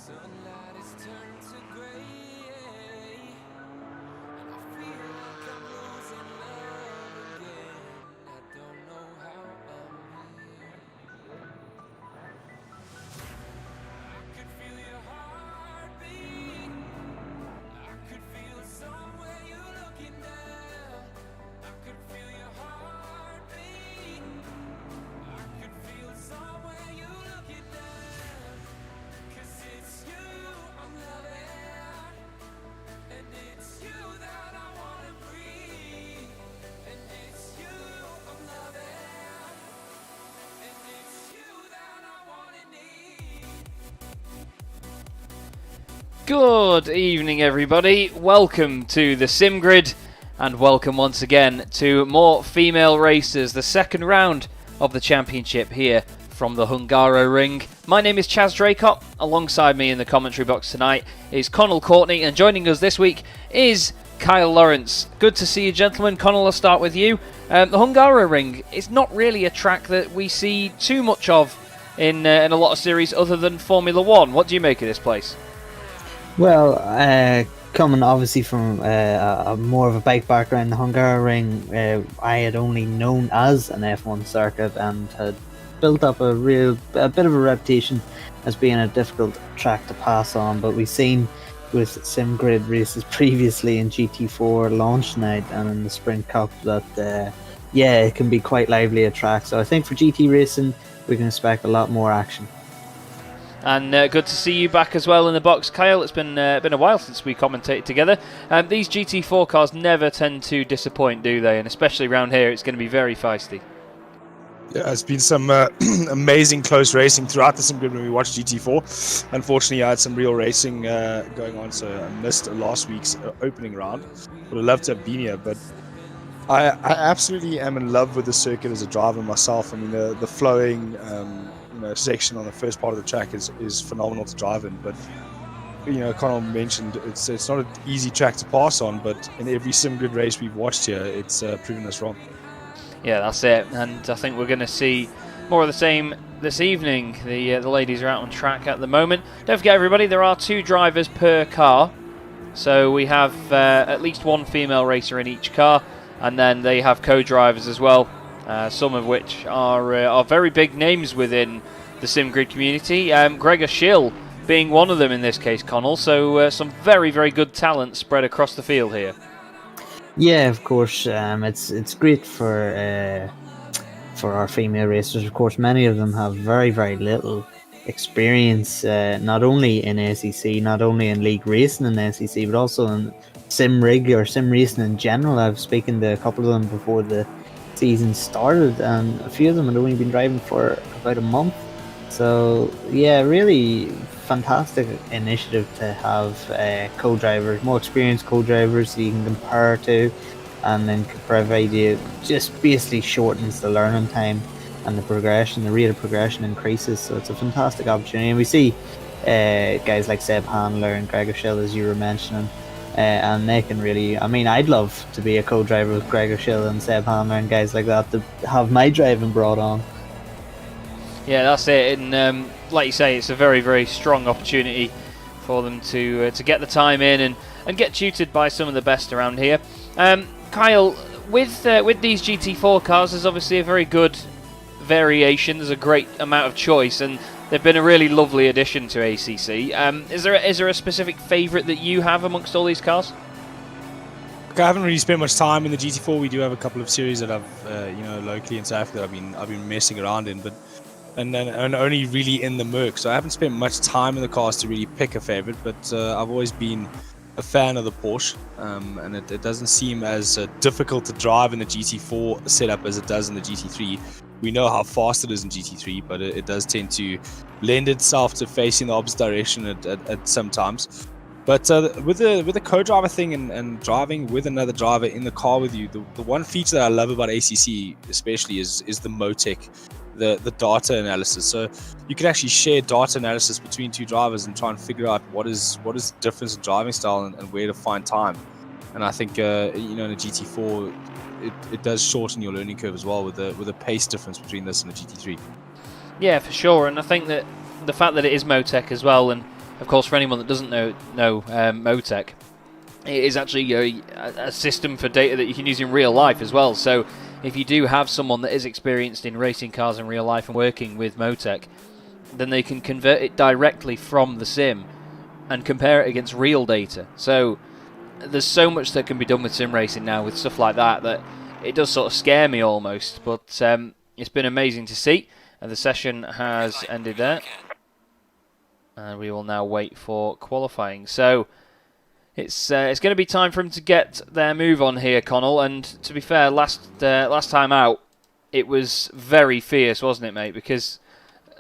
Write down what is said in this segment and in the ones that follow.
Sunlight has turned to grey, and I feel like I'm losing love again. I don't know how I'm here. I could feel your heartbeat. I could feel somewhere you're looking down. I could feel your heartbeat. I could feel somewhere you're looking down. 'Cause it's you I'm loving, and it's you that I wanna breathe. And it's you I'm loving, and it's you that I wanna need. Good evening, everybody. Welcome to the Sim Grid, and welcome once again to more female races, the second round of the championship here from the Hungaroring. My name is Chaz Draycott. Alongside me in the commentary box tonight is Connell Courtney, and joining us this week is Kyle Lawrence. Good to see you, gentlemen. Connell, I'll start with you. The Hungaroring is not really a track that we see too much of in a lot of series other than Formula One. What do you make of this place? Well, coming obviously from a more of a bike background, the Hungaroring I had only known as an F1 circuit and had built up a bit of a reputation as being a difficult track to pass on. But we've seen with Sim Grid races previously in GT4 launch night and in the Sprint Cup that it can be quite lively a track. So I think for GT racing we can expect a lot more action. And good to see you back as well in the box, Kyle. It's been a while since we commentated together. These GT4 cars never tend to disappoint, do they? And especially around here, it's going to be very feisty. Yeah, it's been some amazing close racing throughout the Sim Grid when we watched GT4. Unfortunately, I had some real racing going on, so I missed last week's opening round. Would have loved to have been here, but I absolutely am in love with the circuit as a driver myself. I mean, the flowing section on the first part of the track is phenomenal to drive in, but Connell mentioned it's not an easy track to pass on, but in every Sim Grid race we've watched here, it's proven us wrong. Yeah, that's it, and I think we're going to see more of the same this evening. The ladies are out on track at the moment. Don't forget, everybody, there are 2 drivers per car, so we have at least 1 female racer in each car, and then they have co-drivers as well, some of which are very big names within the Sim Grid community. Gregor Schill being one of them in this case, Connell, so some very, very good talent spread across the field here. Yeah, of course. It's great for our female racers. Of course, many of them have very, very little experience, not only in SEC, not only in league racing in SEC, but also in sim rig or sim racing in general. I've spoken to a couple of them before the season started, and a few of them had only been driving for about a month. So yeah, really fantastic initiative to have co-drivers, more experienced co-drivers that you can compare to, and then provide you, just basically shortens the learning time and the rate of progression increases. So it's a fantastic opportunity, and we see guys like Seb Handler and Gregor Schill, as you were mentioning, and they can really, I mean, I'd love to be a co-driver with Gregor Schill and Seb Handler and guys like that to have my driving brought on. Yeah, that's it, and like you say, it's a very, very strong opportunity for them to get the time in and get tutored by some of the best around here. Kyle, with these GT4 cars, there's obviously a very good variation. There's a great amount of choice, and they've been a really lovely addition to ACC. Is there a specific favourite that you have amongst all these cars? I haven't really spent much time in the GT4. We do have a couple of series that I've locally in South Africa I've been messing around in, but and only really in the Merc. So I haven't spent much time in the cars to really pick a favorite, but I've always been a fan of the Porsche, and it doesn't seem as difficult to drive in the GT4 setup as it does in the GT3. We know how fast it is in GT3, but it does tend to lend itself to facing the opposite direction at sometimes. But with the co-driver thing and driving with another driver in the car with you, the one feature that I love about ACC especially is the Motec, the data analysis. So you can actually share data analysis between 2 drivers and try and figure out what is the difference in driving style and where to find time. And I think in a GT4 it does shorten your learning curve as well with the pace difference between this and the GT3. Yeah, for sure, and I think that the fact that it is Motec as well, and Of course, for anyone that doesn't know Motec, it is actually a system for data that you can use in real life as well. So if you do have someone that is experienced in racing cars in real life and working with Motec, then they can convert it directly from the sim and compare it against real data. So there's so much that can be done with sim racing now with stuff like that it does sort of scare me almost. But it's been amazing to see, and the session has ended there. And we will now wait for qualifying. So it's going to be time for him to get their move on here, Connell. And to be fair, last time out, it was very fierce, wasn't it, mate? Because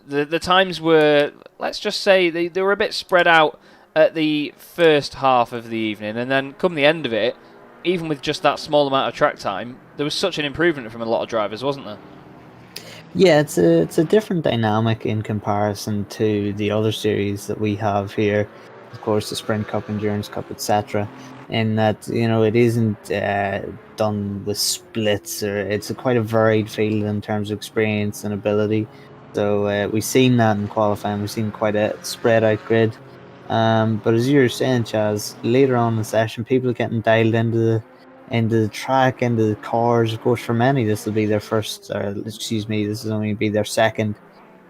the times were, let's just say, they were a bit spread out at the first half of the evening. And then come the end of it, even with just that small amount of track time, there was such an improvement from a lot of drivers, wasn't there? Yeah, it's a different dynamic in comparison to the other series that we have here. Of course, the Sprint Cup, Endurance Cup, etc. In that, it isn't done with splits, or it's quite a varied field in terms of experience and ability. So we've seen that in qualifying. We've seen quite a spread out grid. But as you were saying, Chaz, later on in the session, people are getting dialed into the track, into the cars. Of course, for many, this will be their first, this will only be their second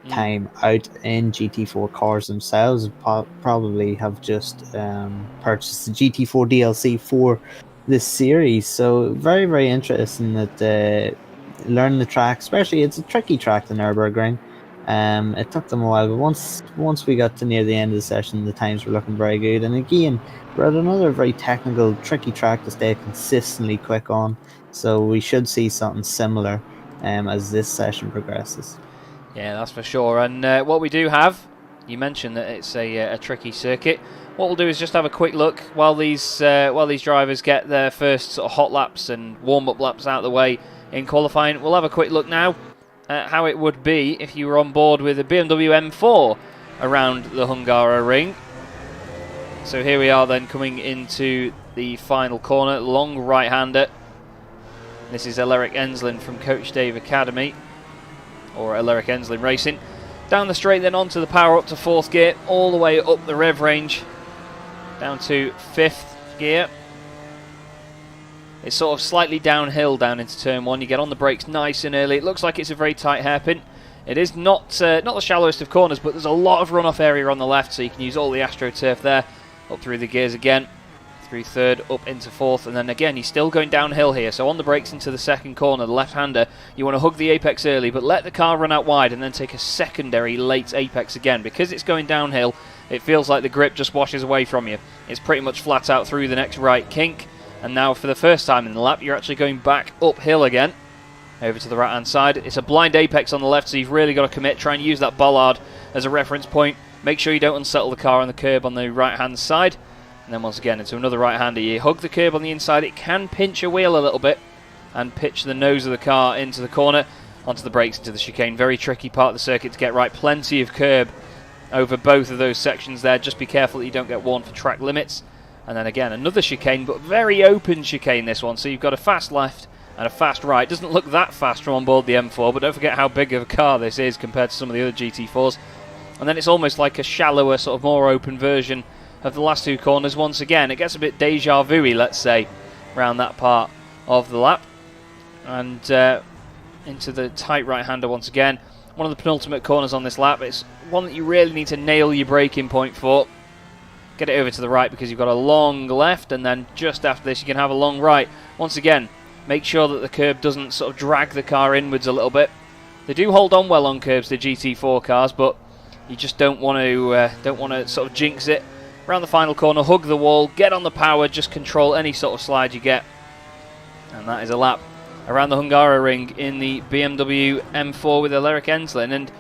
time out in GT4 cars themselves. Probably have just purchased the GT4 DLC for this series. So very, very interesting that learning the track, especially it's a tricky track, the Nurburgring. It took them a while, but once we got to near the end of the session, the times were looking very good. And again, we're at another very technical, tricky track to stay consistently quick on. So we should see something similar as this session progresses. Yeah, that's for sure. And what we do have, you mentioned that it's a tricky circuit. What we'll do is just have a quick look while these drivers get their first sort of hot laps and warm-up laps out of the way in qualifying. We'll have a quick look now at how it would be if you were on board with a BMW M4 around the Hungaroring. So here we are then coming into the final corner, long right-hander. This is Alaric Enslin from Coach Dave Academy, or Alaric Enslin Racing. Down the straight then onto the power up to 4th gear, all the way up the rev range, down to 5th gear. It's sort of slightly downhill down into turn 1. You get on the brakes nice and early. It looks like it's a very tight hairpin. It is not the shallowest of corners, but there's a lot of runoff area on the left, so you can use all the AstroTurf there. Up through the gears again, through 3rd, up into 4th, and then again you're still going downhill here. So on the brakes into the 2nd corner, the left-hander, you want to hug the apex early, but let the car run out wide and then take a secondary late apex again. Because it's going downhill, it feels like the grip just washes away from you. It's pretty much flat out through the next right kink. And now for the first time in the lap, you're actually going back uphill again, over to the right-hand side. It's a blind apex on the left, so you've really got to commit. Try and use that bollard as a reference point. Make sure you don't unsettle the car on the curb on the right-hand side. And then once again into another right-hander. You hug the curb on the inside. It can pinch your wheel a little bit and pitch the nose of the car into the corner, onto the brakes, into the chicane. Very tricky part of the circuit to get right. Plenty of curb over both of those sections there. Just be careful that you don't get warned for track limits. And then again, another chicane, but very open chicane this one. So you've got a fast left and a fast right. Doesn't look that fast from on board the M4, but don't forget how big of a car this is compared to some of the other GT4s. And then it's almost like a shallower, sort of more open version of the last two corners. Once again, it gets a bit deja vu-y, let's say, around that part of the lap. And into the tight right-hander once again. One of the penultimate corners on this lap. It's one that you really need to nail your braking point for. Get it over to the right because you've got a long left, and then just after this you can have a long right. Once again, make sure that the curb doesn't sort of drag the car inwards a little bit. They do hold on well on curbs, the GT4 cars, but you just don't want to sort of jinx it. Around the final corner, hug the wall, get on the power, just control any sort of slide you get. And that is a lap around the Hungaroring in the BMW M4 with Alaric Enslin. And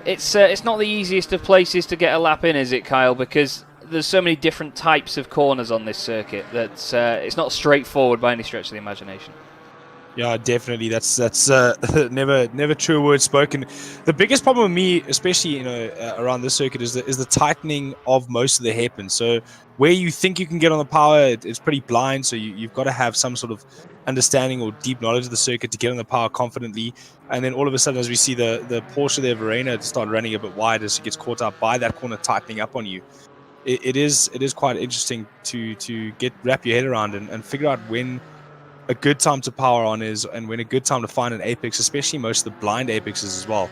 it's not the easiest of places to get a lap in, is it, Kyle? Because there's so many different types of corners on this circuit that it's not straightforward by any stretch of the imagination. Yeah, definitely. That's never true word spoken. The biggest problem with me, especially around this circuit, is the tightening of most of the hairpins. So where you think you can get on the power, it's pretty blind. So you've got to have some sort of understanding or deep knowledge of the circuit to get on the power confidently. And then all of a sudden, as we see the Porsche there, Verena, to start running a bit wide as it gets caught up by that corner tightening up on you. it is quite interesting to wrap your head around and figure out when a good time to power on is and when a good time to find an apex, especially most of the blind apexes as well.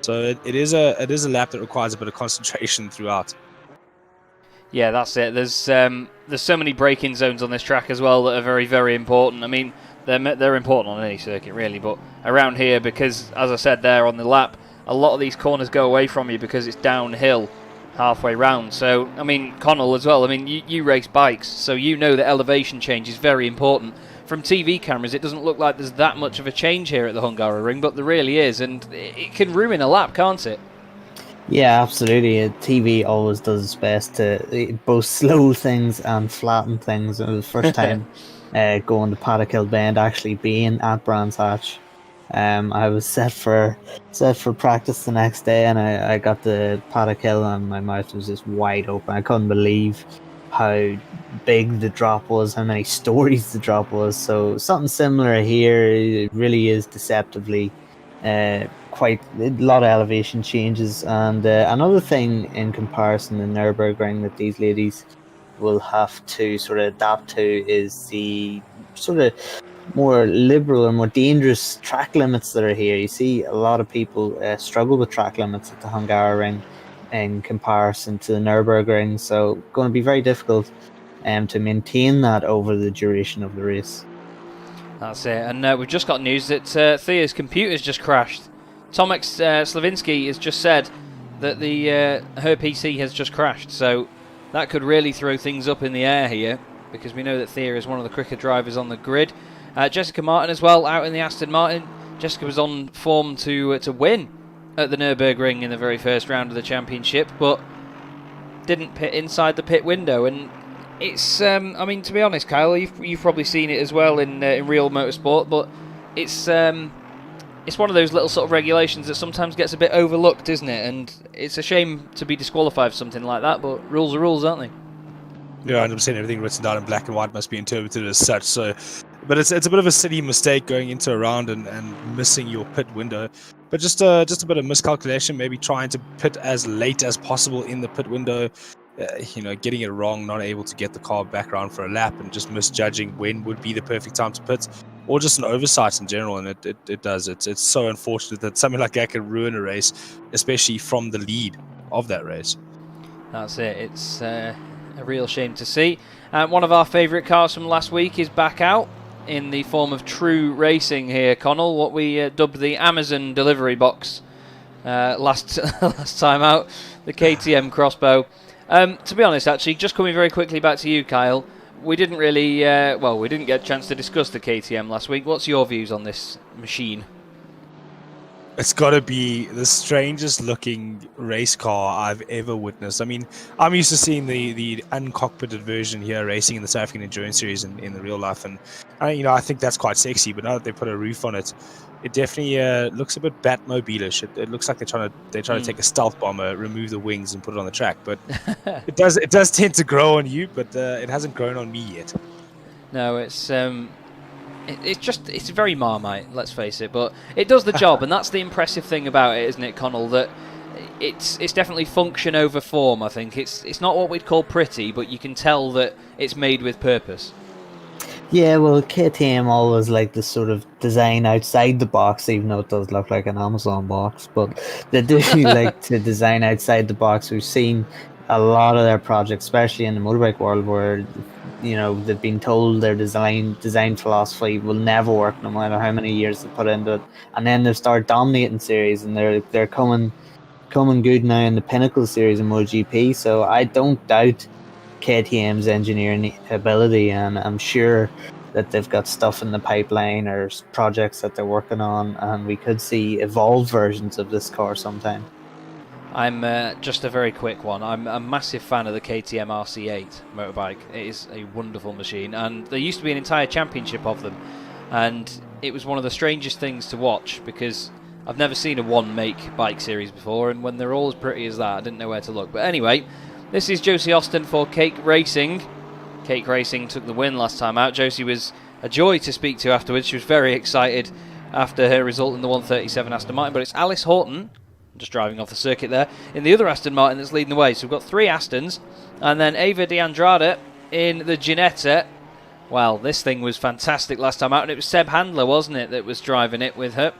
So it is a lap that requires a bit of concentration throughout. Yeah, that's it. There's so many braking zones on this track as well that are very, very important. I mean, they're important on any circuit really, but around here, because as I said there on the lap, a lot of these corners go away from you because it's downhill halfway round. So, I mean, Connell as well. I mean, you race bikes, so you know that elevation change is very important. From TV cameras, it doesn't look like there's that much of a change here at the Hungaroring, but there really is, and it can ruin a lap, can't it? Yeah, absolutely. TV always does its best to both slow things and flatten things. It was the first time going to Paddock Hill Bend, actually being at Brands Hatch. I was set for practice the next day, and I got to Paddock Hill, and my mouth was just wide open. I couldn't believe how big the drop was, how many stories the drop was. So something similar here. It really is deceptively quite a lot of elevation changes. And another thing in comparison to Nurburgring that these ladies will have to sort of adapt to is the sort of more liberal or more dangerous track limits that are here. You see a lot of people struggle with track limits at the Hungaroring in comparison to the Nurburgring, so going to be very difficult to maintain that over the duration of the race. That's it, and we've just got news that Thea's computer's just crashed. Tomek Slavinsky has just said that her PC has just crashed, so that could really throw things up in the air here, because we know that Thea is one of the quicker drivers on the grid. Jessica Martin as well, out in the Aston Martin. Jessica was on form to win at the Nurburgring in the very first round of the championship, but didn't pit inside the pit window. And it's, I mean, to be honest, Kyle, you've probably seen it as well in real motorsport, but it's one of those little sort of regulations that sometimes gets a bit overlooked, isn't it? And it's a shame to be disqualified for something like that, but rules are rules, aren't they? Yeah, 100%. Everything written down in black and white must be interpreted as such. So, but it's a bit of a silly mistake going into a round and missing your pit window. But just a bit of miscalculation, maybe trying to pit as late as possible in the pit window. Getting it wrong, not able to get the car back around for a lap, and just misjudging when would be the perfect time to pit, or just an oversight in general. And it does. It's so unfortunate that something like that can ruin a race, especially from the lead of that race. That's it. It's a real shame to see. One of our favourite cars from last week is back out in the form of True Racing here, Connell, what we dubbed the Amazon delivery box last time out, the KTM Crossbow. To be honest, actually, just coming very quickly back to you, Kyle, we didn't really, we didn't get a chance to discuss the KTM last week. What's your views on this machine? It's got to be the strangest looking race car I've ever witnessed. I mean, I'm used to seeing the uncockpitted version here racing in the South African Endurance Series in the real life, and I think that's quite sexy. But now that they put a roof on it, it definitely looks a bit Batmobile-ish. It looks like they're trying to take a stealth bomber, remove the wings, and put it on the track. But it does tend to grow on you, but it hasn't grown on me yet. No, it's very Marmite, let's face it, but it does the job, and that's the impressive thing about it, isn't it, Connell? That it's definitely function over form. I think it's not what we'd call pretty, but you can tell that it's made with purpose. Yeah, well, KTM always like this sort of design outside the box, even though it does look like an Amazon box. But they do like to design outside the box. We've seen a lot of their projects, especially in the motorbike world, where they've been told their design philosophy will never work, no matter how many years they put into it, and then they start dominating series, and they're coming good now in the Pinnacle series in MotoGP. So I don't doubt KTM's engineering ability, and I'm sure that they've got stuff in the pipeline or projects that they're working on, and we could see evolved versions of this car sometime. I'm just a very quick one. I'm a massive fan of the KTM RC8 motorbike. It is a wonderful machine, and there used to be an entire championship of them, and it was one of the strangest things to watch because I've never seen a one-make bike series before, and when they're all as pretty as that, I didn't know where to look. But anyway, this is Josie Austin for Cake Racing. Cake Racing took the win last time out. Josie was a joy to speak to afterwards. She was very excited after her result in the 137 Aston Martin, but it's Alice Horton just driving off the circuit there, in the other Aston Martin that's leading the way. So we've got 3 Astons, and then Ava de Andrade in the Ginetta. Well, this thing was fantastic last time out, and it was Seb Handler, wasn't it, that was driving it with her.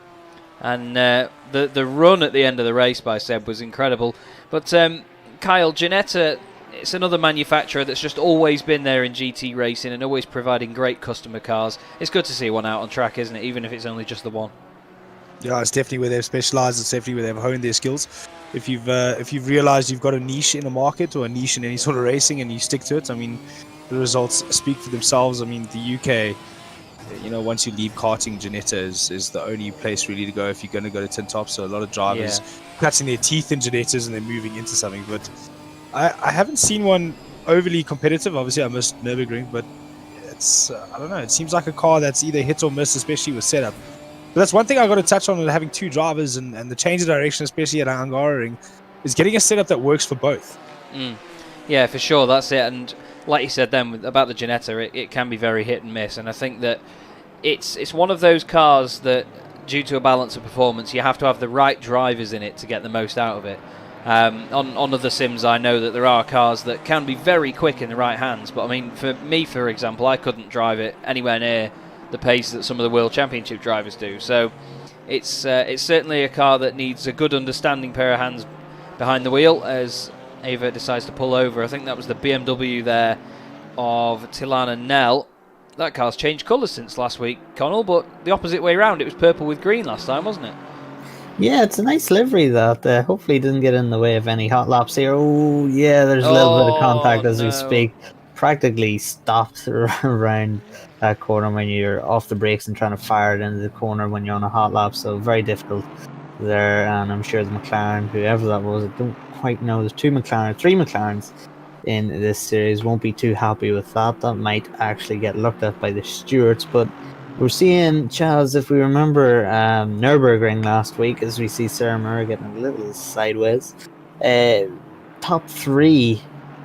And the run at the end of the race by Seb was incredible. But Kyle, Ginetta, it's another manufacturer that's just always been there in GT racing and always providing great customer cars. It's good to see one out on track, isn't it, even if it's only just the one. Yeah, it's definitely where they've specialised. It's definitely where they've honed their skills. If you've realised you've got a niche in the market or a niche in any sort of racing and you stick to it, I mean, the results speak for themselves. I mean, the UK, once you leave karting, Ginetta is the only place really to go if you're going to go to tin top. So a lot of drivers cutting their teeth in Ginettas and then moving into something. But I haven't seen one overly competitive. Obviously, I missed Nurburgring, but it's I don't know. It seems like a car that's either hit or miss, especially with setup. But that's one thing I got to touch on with having 2 drivers and the change of direction, especially at Hungaroring, is getting a setup that works for both. Yeah, for sure, that's it. And like you said then about the Ginetta, it can be very hit and miss. And I think that it's one of those cars that, due to a balance of performance, you have to have the right drivers in it to get the most out of it. On other sims, I know that there are cars that can be very quick in the right hands, but I mean, for me, for example, I couldn't drive it anywhere near the pace that some of the World Championship drivers do. So it's certainly a car that needs a good understanding pair of hands behind the wheel as Ava decides to pull over. I think that was the BMW there of Tilana Nell. That car's changed colours since last week, Connell, but the opposite way around. It was purple with green last time, wasn't it? Yeah, it's a nice livery that hopefully doesn't get in the way of any hot laps here. Oh, yeah, there's a little bit of contact as we speak. Practically stopped around that corner when you're off the brakes and trying to fire it into the corner when you're on a hot lap. So very difficult there. And I'm sure the McLaren, whoever that was, I don't quite know. There's 3 McLarens in this series. Won't be too happy with that. That might actually get looked at by the stewards. But we're seeing, Charles, if we remember Nurburgring last week, as we see Sarah Moore getting a little sideways. Top 3,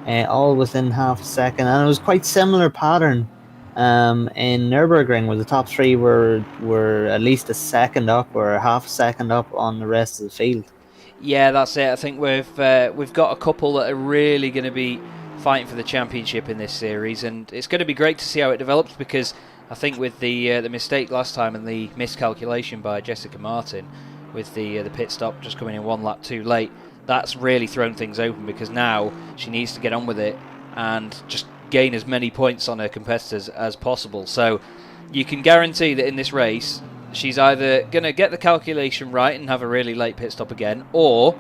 all within half a second. And it was quite similar pattern in Nurburgring, where the top 3 were at least a second up or a half a second up on the rest of the field. Yeah, that's it. I think we've got a couple that are really going to be fighting for the championship in this series, and it's going to be great to see how it develops, because I think with the mistake last time and the miscalculation by Jessica Martin with the pit stop just coming in 1 lap too late, that's really thrown things open, because now she needs to get on with it and just gain as many points on her competitors as possible. So you can guarantee that in this race she's either going to get the calculation right and have a really late pit stop again, or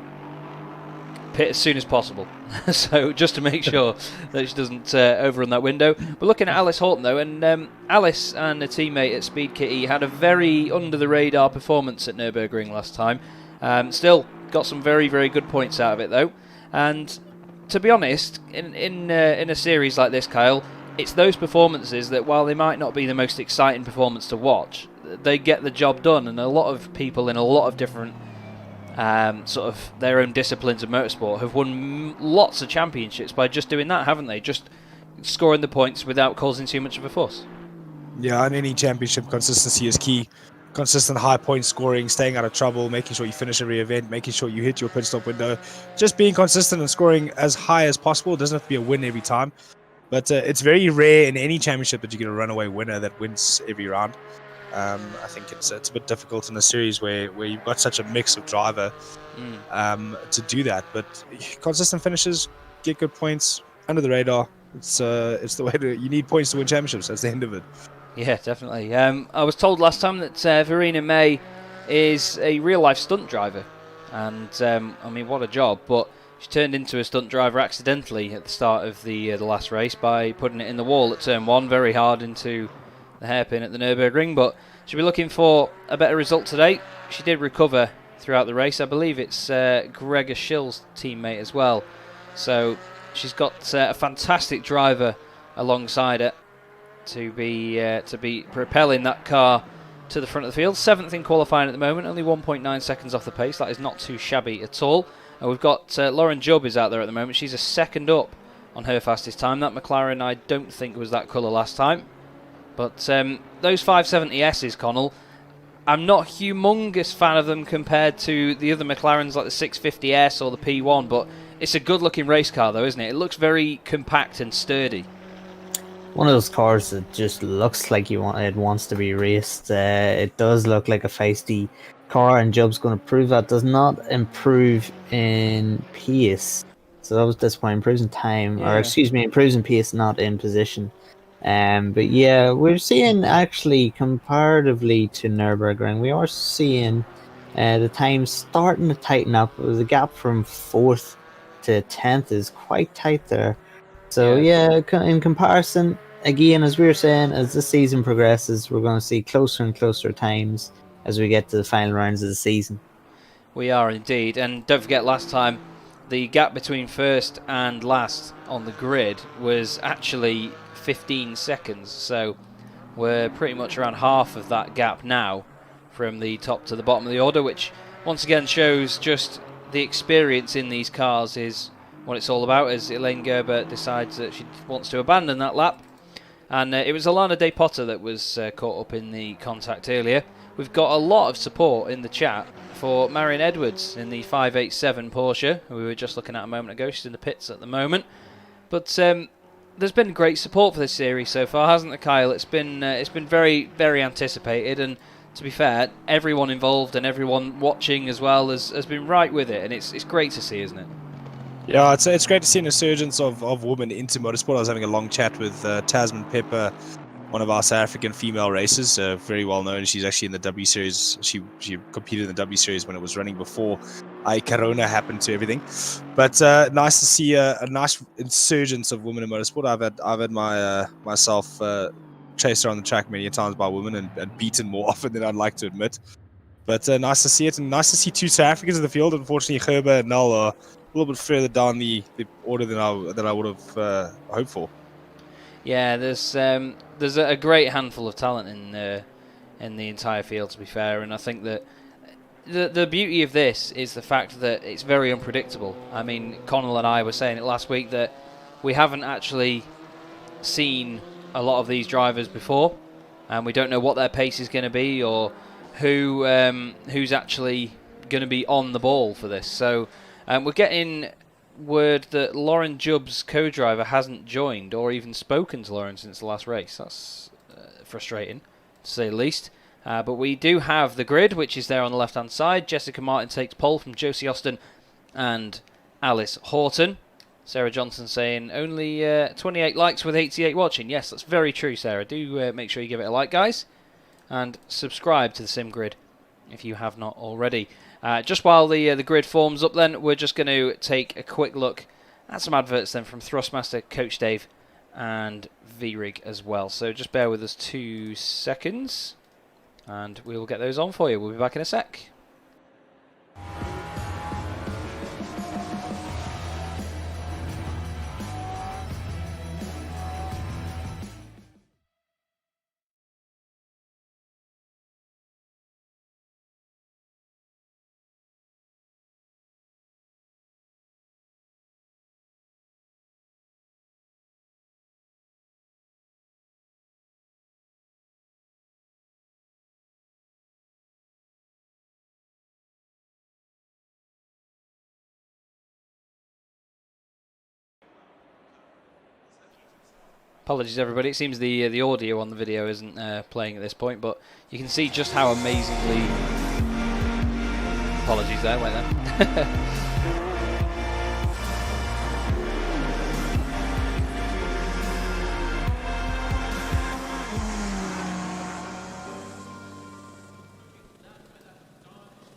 pit as soon as possible. So just to make sure that she doesn't overrun that window. We're looking at Alice Horton though, and Alice and a teammate at Speed Kitty had a very under the radar performance at Nurburgring last time. Still got some very, very good points out of it though. And to be honest, in a series like this, Kyle, it's those performances that, while they might not be the most exciting performance to watch, they get the job done. And a lot of people in a lot of different sort of their own disciplines of motorsport have won lots of championships by just doing that, haven't they? Just scoring the points without causing too much of a fuss. Yeah, in any championship, consistency is key. Consistent high point scoring, staying out of trouble, making sure you finish every event, making sure you hit your pit stop window. Just being consistent and scoring as high as possible. It doesn't have to be a win every time. But it's very rare in any championship that you get a runaway winner that wins every round. I think it's a bit difficult in a series where you've got such a mix of driver to do that. But consistent finishes, get good points, under the radar. It's the way you need points to win championships. That's the end of it. Yeah, definitely. I was told last time that Verena May is a real-life stunt driver. And, I mean, what a job. But she turned into a stunt driver accidentally at the start of the last race by putting it in the wall at turn 1, very hard into the hairpin at the Nürburgring. But she'll be looking for a better result today. She did recover throughout the race. I believe it's Gregor Schill's teammate as well. So she's got a fantastic driver alongside her to be propelling that car to the front of the field. 7th in qualifying at the moment, only 1.9 seconds off the pace. That is not too shabby at all. And we've got Lauren Jubb is out there at the moment. She's a second up on her fastest time. That McLaren I don't think was that colour last time. But those 570Ss, Connell, I'm not a humongous fan of them compared to the other McLarens like the 650S or the P1, but it's a good-looking race car, though, isn't it? It looks very compact and sturdy. One of those cars that just looks like it wants to be raced. It does look like a feisty car, and Job's going to prove that. Does not improve in pace, so that was disappointing. Improves in time, or Yeah. excuse me, improves in pace, not in position. But yeah, we're seeing actually comparatively to Nurburgring, we are seeing the time starting to tighten up. The gap from 4th to 10th is quite tight there. So yeah, in comparison, again, as we were saying, as the season progresses, we're going to see closer and closer times as we get to the final rounds of the season. We are indeed, and don't forget last time the gap between first and last on the grid was actually 15 seconds, so we're pretty much around half of that gap now from the top to the bottom of the order, which once again shows just the experience in these cars is what it's all about, as Elaine Gerber decides that she wants to abandon that lap. And it was Alana De Potter that was caught up in the contact earlier. We've got a lot of support in the chat for Marion Edwards in the 587 Porsche, who we were just looking at a moment ago. She's in the pits at the moment. But there's been great support for this series so far, hasn't there, Kyle? It's been very, very anticipated, and to be fair, everyone involved and everyone watching as well has been right with it, and it's great to see, isn't it? Yeah, it's great to see an resurgence of women into motorsport. I was having a long chat with Tasman Pepper, one of our South African female racers, very well known. She's actually in the W Series. She competed in the W Series when it was running before Corona happened to everything. But nice to see a nice insurgence of women in motorsport. I've had my myself chased around the track many times by women and beaten more often than I'd like to admit. But nice to see it, and nice to see two South Africans in the field. Unfortunately, Gerber and Nel are a little bit further down the order than I would have hoped for. Yeah, there's a great handful of talent in the entire field, to be fair, and I think that the beauty of this is the fact that it's very unpredictable. I mean, Connell and I were saying it last week that we haven't actually seen a lot of these drivers before, and we don't know what their pace is going to be or who's actually going to be on the ball for this. So we're getting word that Lauren Jubb's co-driver hasn't joined or even spoken to Lauren since the last race. That's frustrating, to say the least. But we do have the grid, which is there on the left-hand side. Jessica Martin takes pole from Josie Austin and Alice Horton. Sarah Johnson saying only 28 likes with 88 watching. Yes, that's very true, Sarah. Do make sure you give it a like, guys. And subscribe to the Sim Grid if you have not already. Just while the grid forms up then, we're just going to take a quick look at some adverts then from Thrustmaster, Coach Dave and V-Rig as well. So just bear with us 2 seconds and we will get those on for you. We'll be back in a sec. Apologies everybody, it seems the audio on the video isn't playing at this point, but you can see just how amazingly... Apologies there, wait there.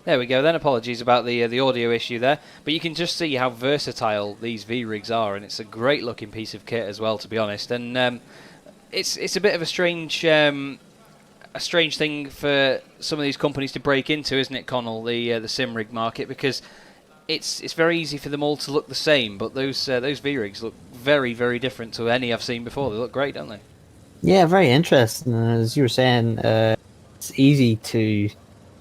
There we go then, apologies about the audio issue there, but you can just see how versatile these V-rigs are, and it's a great looking piece of kit as well, to be honest, and it's a bit of a strange thing for some of these companies to break into, isn't it, Connell, the sim rig market, because it's very easy for them all to look the same, but those V-rigs look very, very different to any I've seen before. They look great, don't they? Yeah, very interesting. As you were saying, it's easy to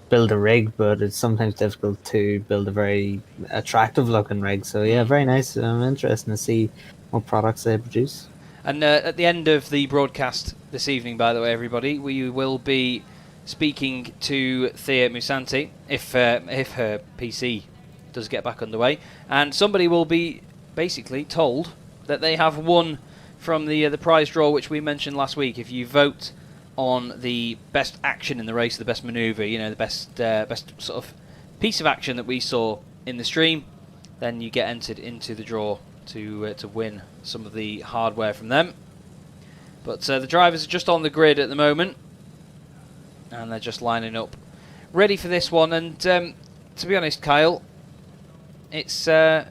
build a rig, but it's sometimes difficult to build a very attractive looking rig. So yeah, very nice. Interesting to see what products they produce. And at the end of the broadcast this evening, by the way, everybody, we will be speaking to Thea Musanti if her PC does get back underway, and somebody will be basically told that they have won from the prize draw which we mentioned last week. If you vote on the best action in the race, the best manoeuvre, the best sort of piece of action that we saw in the stream, then you get entered into the draw to win some of the hardware from them. But the drivers are just on the grid at the moment, and they're just lining up, ready for this one. And to be honest, Kyle, it's a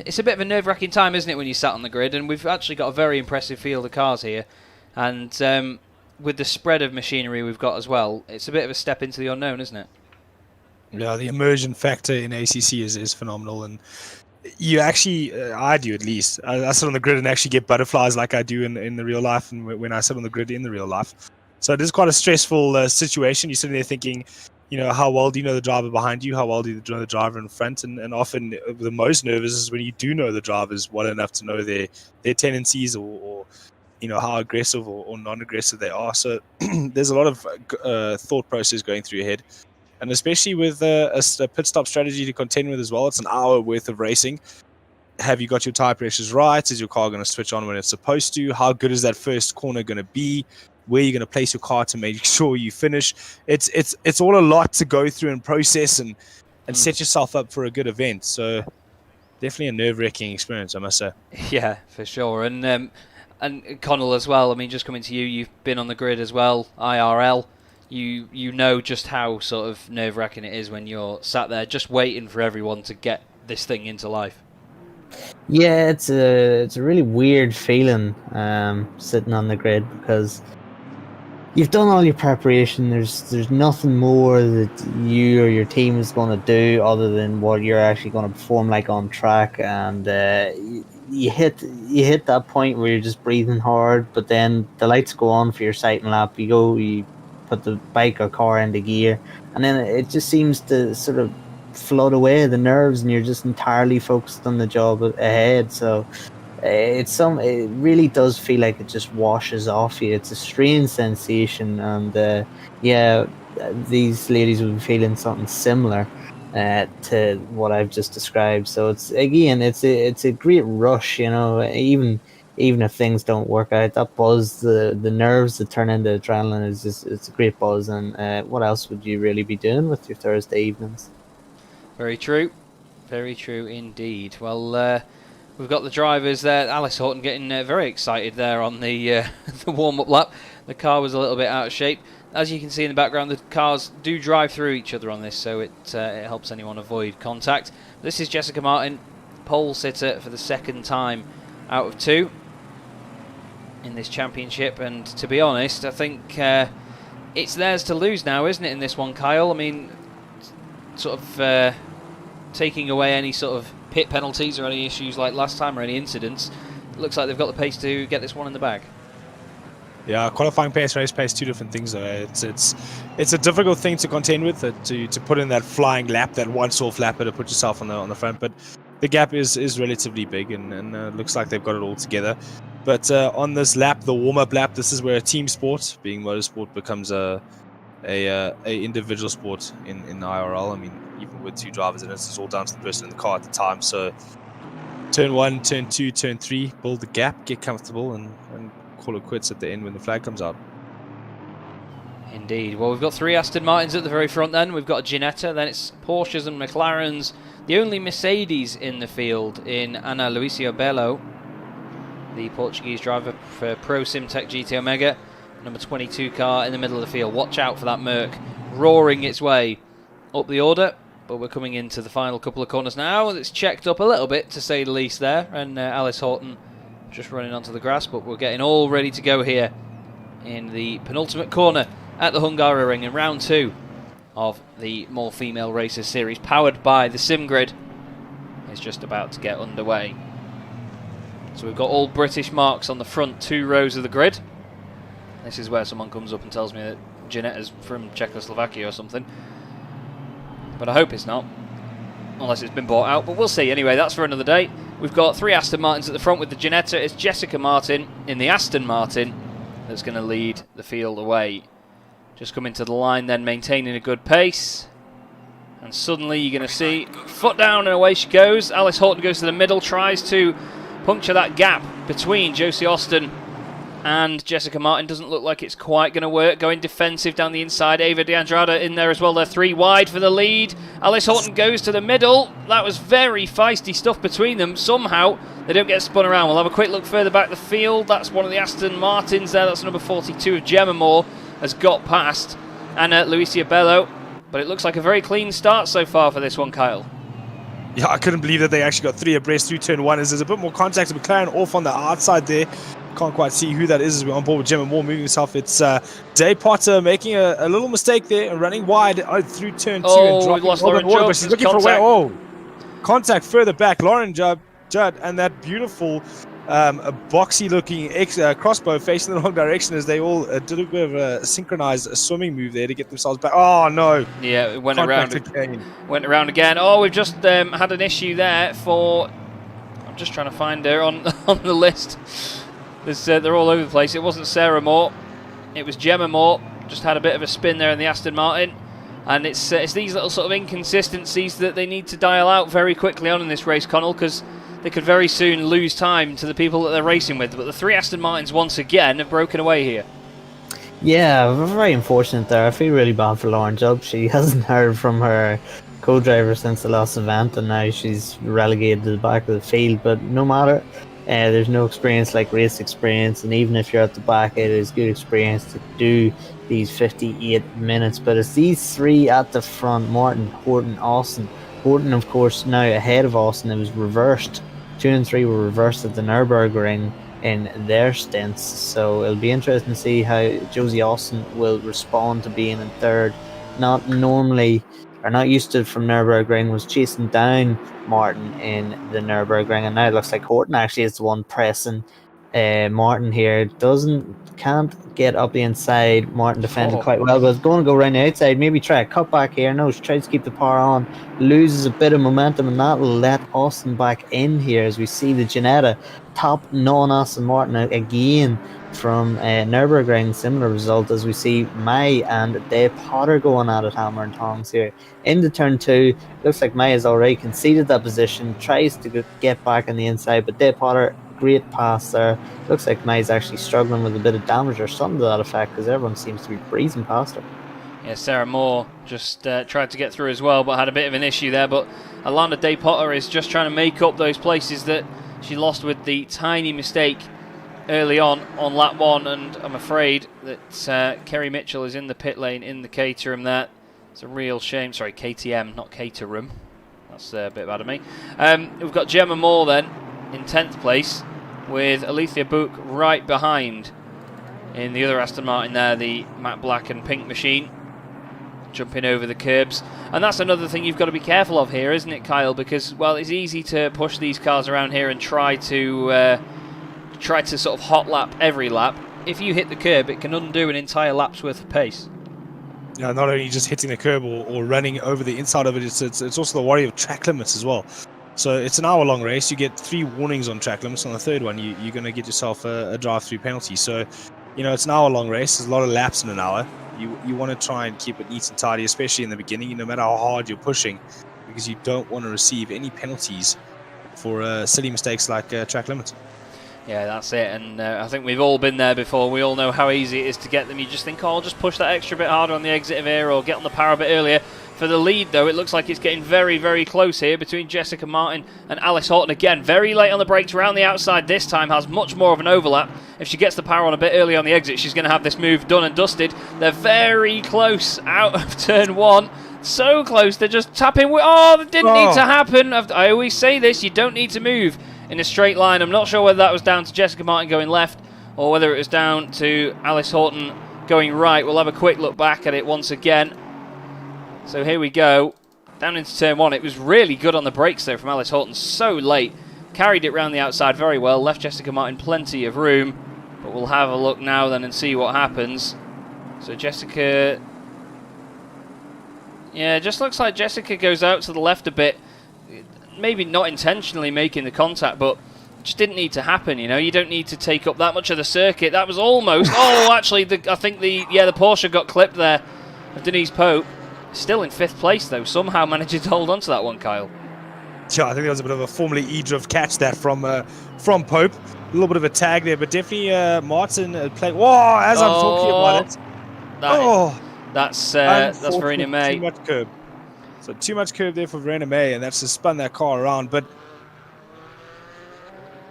bit of a nerve-wracking time, isn't it, when you sat on the grid? And we've actually got a very impressive field of cars here, and with the spread of machinery we've got as well, it's a bit of a step into the unknown, isn't it? Yeah, the immersion factor in ACC is phenomenal, and you actually, I do at least, I sit on the grid and actually get butterflies like I do in the real life, and when I sit on the grid in the real life. So it is quite a stressful situation. You're sitting there thinking, how well do you know the driver behind you? How well do you know the driver in front? And often the most nervous is when you do know the drivers well enough to know their tendencies or how aggressive or non-aggressive they are. So there's a lot of thought process going through your head. And especially with a pit stop strategy to contend with as well, it's an hour worth of racing. Have you got your tire pressures right? Is your car going to switch on when it's supposed to? How good is that first corner going to be? Where are you going to place your car to make sure you finish? It's all a lot to go through and process and set yourself up for a good event. So definitely a nerve-wracking experience, I must say. Yeah, for sure. And Connell as well. I mean, just coming to you, you've been on the grid as well, IRL. You know just how sort of nerve-wracking it is when you're sat there just waiting for everyone to get this thing into life. Yeah, it's a really weird feeling sitting on the grid, because you've done all your preparation. There's nothing more that you or your team is going to do other than what you're actually going to perform like on track, and you hit that point where you're just breathing hard, but then the lights go on for your sighting lap. You put the bike or car into gear, and then it just seems to sort of flood away the nerves, and you're just entirely focused on the job ahead. So it really does feel like it just washes off you. It's a strange sensation, and these ladies will be feeling something similar to what I've just described. So it's a great rush, even if things don't work out. That buzz, the nerves that turn into adrenaline, it's a great buzz. And what else would you really be doing with your Thursday evenings? Very true indeed. Well, we've got the drivers there. Alice Horton getting very excited there on the the warm-up lap. The car was a little bit out of shape. As you can see in the background, the cars do drive through each other on this, so it helps anyone avoid contact. This is Jessica Martin, pole sitter for the second time out of 2 in this championship, and to be honest, I think it's theirs to lose now, isn't it, in this one, Kyle? I mean, sort of taking away any sort of pit penalties or any issues like last time or any incidents, it looks like they've got the pace to get this one in the bag. Yeah, qualifying pace, race pace, 2 different things though. It's a difficult thing to contend with, to put in that flying lap, that once-off lapper to put yourself on the front, but the gap is relatively big, and looks like they've got it all together. But on this lap, the warm-up lap, this is where a team sport, being motorsport, becomes a individual sport in IRL. I mean, even with 2 drivers in it, it's all down to the person in the car at the time. So turn 1, turn 2, turn 3, build the gap, get comfortable, and call it quits at the end when the flag comes out. Indeed. Well, we've got 3 Aston Martins at the very front then. We've got a Ginetta, then it's Porsches and McLarens. The only Mercedes in the field in Ana Lucia Belo, the Portuguese driver for Pro Simtech GT Omega. Number 22 car in the middle of the field. Watch out for that Merc roaring its way up the order. But we're coming into the final couple of corners now. It's checked up a little bit, to say the least there. And Alice Horton just running onto the grass. But we're getting all ready to go here in the penultimate corner at the Hungaroring in round 2 of the More Female Racers series, powered by the SimGrid. It's just about to get underway. So we've got all British marks on the front 2 rows of the grid. This is where someone comes up and tells me that Ginetta's from Czechoslovakia or something. But I hope it's not, unless it's been bought out, but we'll see. Anyway, that's for another day. We've got 3 Aston Martins at the front with the Ginetta. It's Jessica Martin in the Aston Martin that's going to lead the field away. Just coming to the line then, maintaining a good pace. And suddenly you're going to see foot down and away she goes. Alice Horton goes to the middle, tries to puncture that gap between Josie Austin and Jessica Martin. Doesn't look like it's quite going to work. Going defensive down the inside. Ava DeAndrada in there as well. They're 3 wide for the lead. Alice Horton goes to the middle. That was very feisty stuff between them. Somehow they don't get spun around. We'll have a quick look further back the field. That's one of the Aston Martins there. That's number 42 of Gemma Moore has got past Anna Lucia Bello. But it looks like a very clean start so far for this one, Kyle. Yeah, I couldn't believe that they actually got 3 abreast through turn 1. As there's a bit more contact with McLaren off on the outside there. Can't quite see who that is as we're on board with Gemma Moore moving herself. It's Day Potter making a little mistake there and running wide through turn 2. Oh, and dropping we've lost over Lauren the water, Judd. but she's looking for a way. Oh, contact further back. Lauren Judd and that beautiful a boxy looking crossbow facing the wrong direction as they all did a bit of a synchronized swimming move there to get themselves back. Oh no! Yeah, it went Contact around again. Went around again. Oh, we've just had an issue there for. I'm just trying to find her on the list. They're all over the place. It wasn't Sarah Moore. It was Gemma Moore. Just had a bit of a spin there in the Aston Martin. And it's these little sort of inconsistencies that they need to dial out very quickly on in this race, Connell, because they could very soon lose time to the people that they're racing with. But the 3 Aston Martins, once again, have broken away here. Yeah, very unfortunate there. I feel really bad for Lauren Jubb. She hasn't heard from her co-driver since the last event, and now she's relegated to the back of the field. But no matter, there's no experience like race experience, and even if you're at the back, it is good experience to do these 58 minutes. But it's these 3 at the front: Martin, Horton, Austin. Horton, of course, now ahead of Austin. It was reversed. 2 and 3 were reversed at the Nurburgring in their stints. So it'll be interesting to see how Josie Austin will respond to being in third. Not used to it from Nurburgring, was chasing down Martin in the Nurburgring, and now it looks like Horton actually is the one pressing Martin here. Can't get up the inside. Martin defended quite well, but it's going to go around the outside. Maybe try a cut back here. No, she tries to keep the power on, loses a bit of momentum, and that'll let Austin back in here as we see the Janetta top non-Aston Martin again from Nurburgring. Similar result as we see May and Dave Potter going at it hammer and tongs here into turn 2. Looks like May has already conceded that position, tries to get back on the inside, but Dave Potter, great pass there. Looks like May's actually struggling with a bit of damage or something to that effect, because everyone seems to be breezing past her. Yeah, Sarah Moore just tried to get through as well, but had a bit of an issue there. But Alana Day Potter is just trying to make up those places that she lost with the tiny mistake early on lap 1, and I'm afraid that Kerry Mitchell is in the pit lane in the Caterham there. It's a real shame. Sorry, KTM, not Caterham. That's a bit bad of me. We've got Gemma Moore then in 10th place, with Alethea Book right behind in the other Aston Martin there, the matte black and pink machine, jumping over the curbs. And that's another thing you've got to be careful of here, isn't it, Kyle? Because, well, it's easy to push these cars around here and try to sort of hot lap every lap. If you hit the curb, it can undo an entire lap's worth of pace. Yeah, not only just hitting the curb or running over the inside of it, it's also the worry of track limits as well. So it's an hour-long race. You get 3 warnings on track limits. On the third one, you're going to get yourself a drive-through penalty. So, you know, it's an hour-long race. There's a lot of laps in an hour. You want to try and keep it neat and tidy, especially in the beginning, no matter how hard you're pushing, because you don't want to receive any penalties for silly mistakes like track limits. Yeah, that's it. And I think we've all been there before. We all know how easy it is to get them. You just think, oh, I'll just push that extra bit harder on the exit of here, or get on the power a bit earlier. For the lead, though, it looks like it's getting very, very close here between Jessica Martin and Alice Horton. Again, very late on the brakes, around the outside this time, has much more of an overlap. If she gets the power on a bit early on the exit, she's going to have this move done and dusted. They're very close out of turn 1. So close, they're just tapping. Oh, that didn't need to happen. I always say this, you don't need to move in a straight line. I'm not sure whether that was down to Jessica Martin going left or whether it was down to Alice Horton going right. We'll have a quick look back at it once again. So here we go, down into turn 1. It was really good on the brakes there from Alice Horton, so late. Carried it round the outside very well, left Jessica Martin plenty of room. But we'll have a look now then and see what happens. So Jessica... Yeah, it just looks like Jessica goes out to the left a bit. Maybe not intentionally making the contact, but just didn't need to happen. You don't need to take up that much of the circuit. That was almost. Oh, actually, I think the Porsche got clipped there of Denise Pope. Still in 5th place though. Somehow managing to hold on to that one, Kyle. Yeah, I think there was a bit of a Formula E drift catch that from Pope. A little bit of a tag there, but definitely Martin playing. Whoa! As I'm talking about it. That's Verena May. Too much curb. So too much curb there for Verena May, and that's just spun that car around. But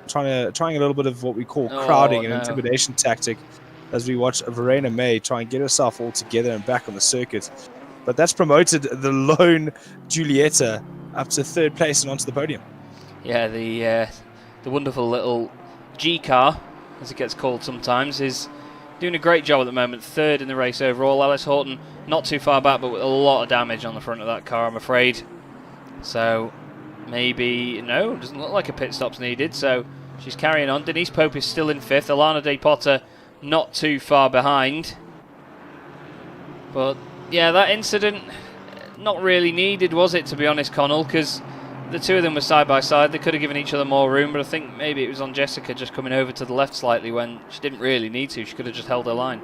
trying a little bit of what we call crowding and intimidation tactic as we watch Verena May try and get herself all together and back on the circuit. But that's promoted the lone Giulietta up to 3rd place and onto the podium. Yeah, the wonderful little G car, as it gets called sometimes, is doing a great job at the moment. 3rd in the race overall. Alice Horton not too far back, but with a lot of damage on the front of that car, I'm afraid. So maybe doesn't look like a pit stop's needed. So she's carrying on. Denise Pope is still in 5th. Alana De Potter not too far behind. But yeah, that incident not really needed, was it, to be honest, Connell? Because the two of them were side by side. They could have given each other more room, but I think maybe it was on Jessica just coming over to the left slightly when she didn't really need to. She could have just held her line.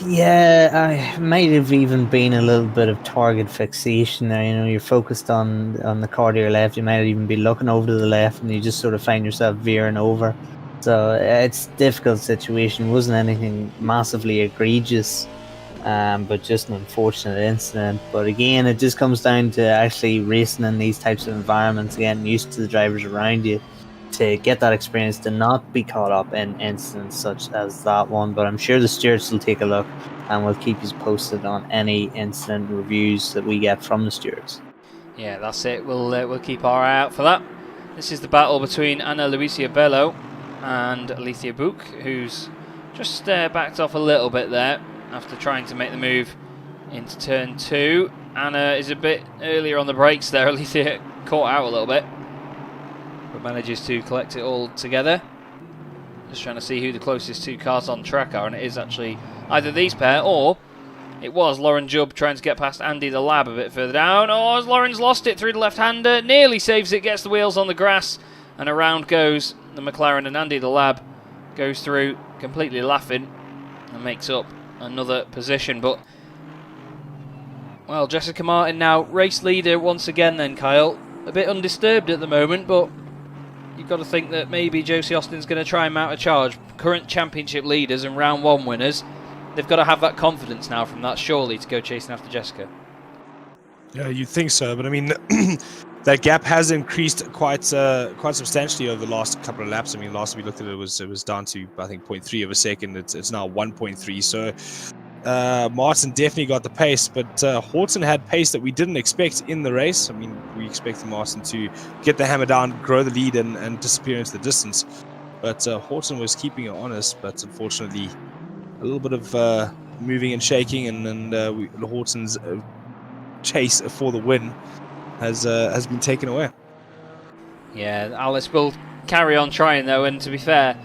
Yeah, I might have even been a little bit of target fixation there. You're focused on the car to your left. You might even be looking over to the left, and you just sort of find yourself veering over. So it's a difficult situation. It wasn't anything massively egregious, but just an unfortunate incident. But again, it just comes down to actually racing in these types of environments, getting used to the drivers around you, to get that experience, to not be caught up in incidents such as that one. But I'm sure the stewards will take a look, and we'll keep you posted on any incident reviews that we get from the stewards. Yeah, that's it. We'll keep our eye out for that. This is the battle between Ana Lucia Bello and Alicia Buch, who's just backed off a little bit there after trying to make the move into turn 2. Anna is a bit earlier on the brakes there. Alicia caught out a little bit, but manages to collect it all together. Just trying to see who the closest 2 cars on track are, and it is actually either these pair, or it was Lauren Jubb trying to get past Andy the Lab a bit further down. Oh, as Lauren's lost it through the left-hander, nearly saves it, gets the wheels on the grass, and around goes the McLaren, and Andy the Lab goes through completely laughing and makes up another position. But, well, Jessica Martin now race leader once again then, Kyle. A bit undisturbed at the moment, but you've got to think that maybe Josie Austin's going to try and mount a charge. Current championship leaders and round 1 winners, they've got to have that confidence now from that, surely, to go chasing after Jessica. Yeah, you'd think so, but I mean, that gap has increased quite substantially over the last couple of laps. I mean, last we looked at it, it was down to, I think, 0.3 of a second. It's now 1.3. So Martin definitely got the pace, but Horton had pace that we didn't expect in the race. I mean, we expected Martin to get the hammer down, grow the lead, and disappear into the distance. But Horton was keeping it honest, but unfortunately, a little bit of moving and shaking, and Horton's chase for the win has been taken away. Yeah, Alice will carry on trying though, and to be fair,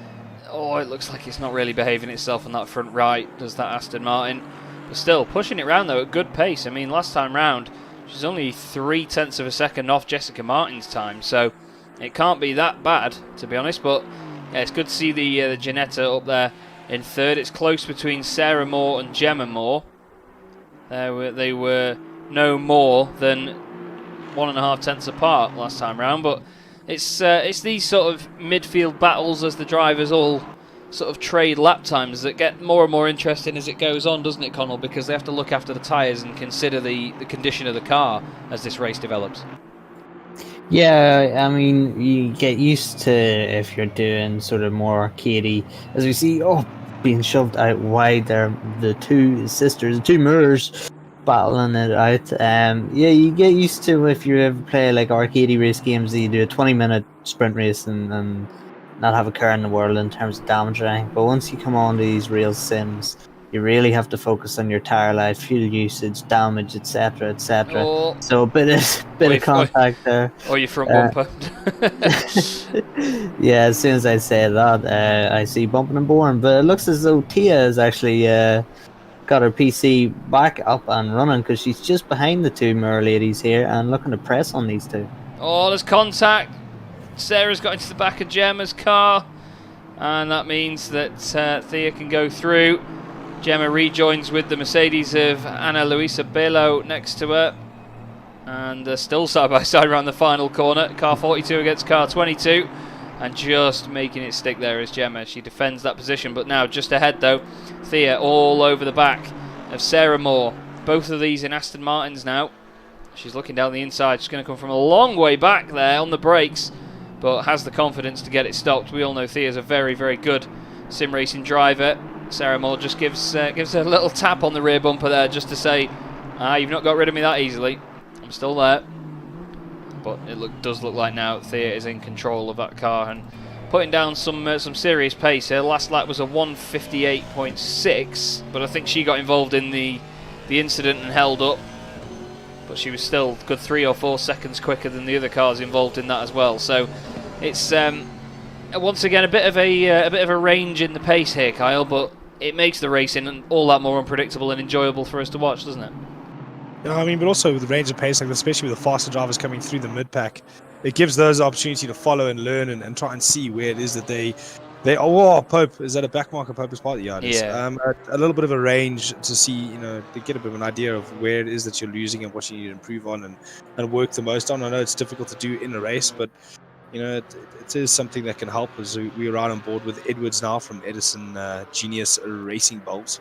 it looks like it's not really behaving itself on that front right, does that Aston Martin. But still, pushing it round though at good pace. I mean, last time round, she's only 0.3 of a second off Jessica Martin's time, so it can't be that bad, to be honest. But yeah, it's good to see the Ginetta up there in 3rd. It's close between Sarah Moore and Gemma Moore. They were no more than 1.5 tenths apart last time round, but it's these sort of midfield battles as the drivers all sort of trade lap times that get more and more interesting as it goes on, doesn't it, Connell? Because they have to look after the tyres and consider the condition of the car as this race develops. Yeah, I mean, you get used to, if you're doing sort of more arcadey, as we see, being shoved out wide there, the 2 sisters, the 2 mirrors battling it out. Yeah, you get used to, if you ever play like arcadey race games, that you do a 20-minute sprint race and not have a care in the world in terms of damage or anything. But once you come on to these real sims, you really have to focus on your tyre life, fuel usage, damage, etc., etc. So a bit of contact there. Or your front bumper. Yeah, as soon as I say that, I see bumping and boring. But it looks as though Tia has actually got her PC back up and running, because she's just behind the 2 mirror ladies here and looking to press on these 2. Oh, there's contact. Sarah's got into the back of Gemma's car, and that means that Thea can go through. Gemma rejoins with the Mercedes of Ana Luisa Bello next to her, and still side by side around the final corner. Car 42 against car 22, and just making it stick there is Gemma. She defends that position, but now just ahead though, Thea all over the back of Sarah Moore. Both of these in Aston Martins now. She's looking down the inside. She's going to come from a long way back there on the brakes, but has the confidence to get it stopped. We all know Thea's a very, very good sim racing driver. Sarah Moore just gives her a little tap on the rear bumper there, just to say, you've not got rid of me that easily. I'm still there. But it does look like now Thea is in control of that car and putting down some serious pace. Her last lap was a 1:58.6, but I think she got involved in the incident and held up. But she was still a good 3 or 4 seconds quicker than the other cars involved in that as well. So it's once again a bit of a range in the pace here, Kyle. But it makes the racing all that more unpredictable and enjoyable for us to watch, doesn't it? Yeah, I mean, but also with the range of pace, like especially with the faster drivers coming through the mid pack, it gives those the opportunity to follow and learn and try and see where it is that they. Oh, Pope, is that a backmarker? Pope is part of the yard. Yeah. A little bit of a range to see, to get a bit of an idea of where it is that you're losing and what you need to improve on and work the most on. I know it's difficult to do in a race, but it is something that can help. As we are out on board with Edwards now from Edison Genius Racing Bulbs.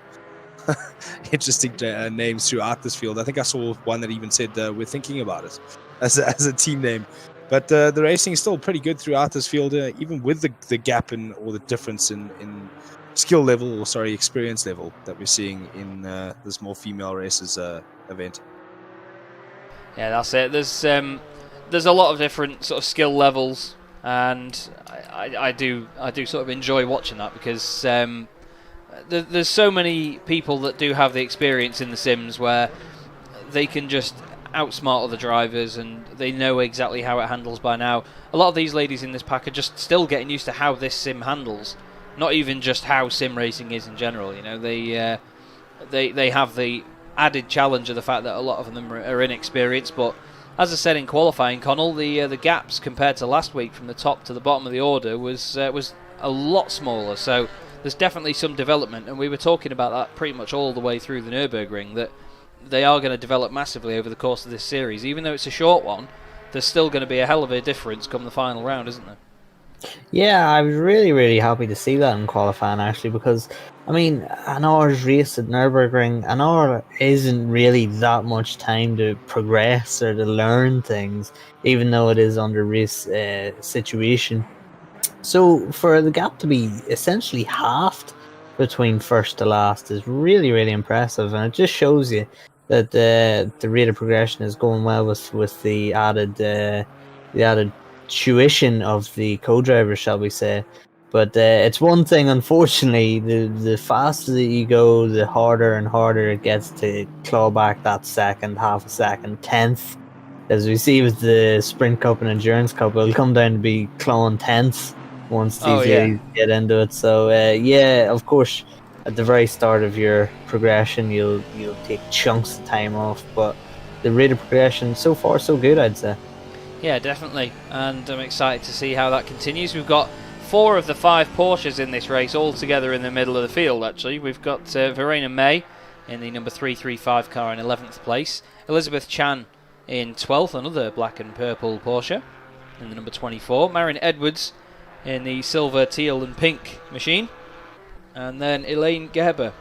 Interesting names throughout this field. I think I saw one that even said we're thinking about it as a team name. But the racing is still pretty good throughout this field, even with the gap or the difference in skill level, experience level that we're seeing in this more female races event. Yeah, that's it. There's a lot of different sort of skill levels, and I do sort of enjoy watching that because there's so many people that do have the experience in the sims where they can just outsmart other drivers and they know exactly how it handles by now. A lot of these ladies in this pack are just still getting used to how this sim handles, not even just how sim racing is in general. They have the added challenge of the fact that a lot of them are inexperienced. But as I said in qualifying, Connell, the gaps compared to last week from the top to the bottom of the order was a lot smaller. So there's definitely some development, and we were talking about that pretty much all the way through the Nurburgring, that they are going to develop massively over the course of this series. Even though it's a short one, there's still going to be a hell of a difference come the final round, isn't there? Yeah, I was really, really happy to see that in qualifying, actually, because, I mean, an hour's race at Nurburgring, an hour isn't really that much time to progress or to learn things, even though it is under race situation. So for the gap to be essentially halved between first to last is really, really impressive, and it just shows you that the rate of progression is going well with the added tuition of the co-drivers, shall we say. But it's one thing, unfortunately, the faster that you go, the harder and harder it gets to claw back that second, half a second, tenth. As we see with the Sprint Cup and Endurance Cup, it'll come down to be clawing tenths once these ladies get into it. So yeah, of course, at the very start of your progression, you'll take chunks of time off, but the rate of progression so far so good, I'd say. Yeah, definitely, and I'm excited to see how that continues. We've got 4 of the 5 Porsches in this race all together in the middle of the field. Actually, we've got Verena May in the number 335 car in 11th place, Elizabeth Chan in 12th, another black and purple Porsche in the number 24, Marion Edwards in the silver, teal and pink machine, and then Elaine Gerber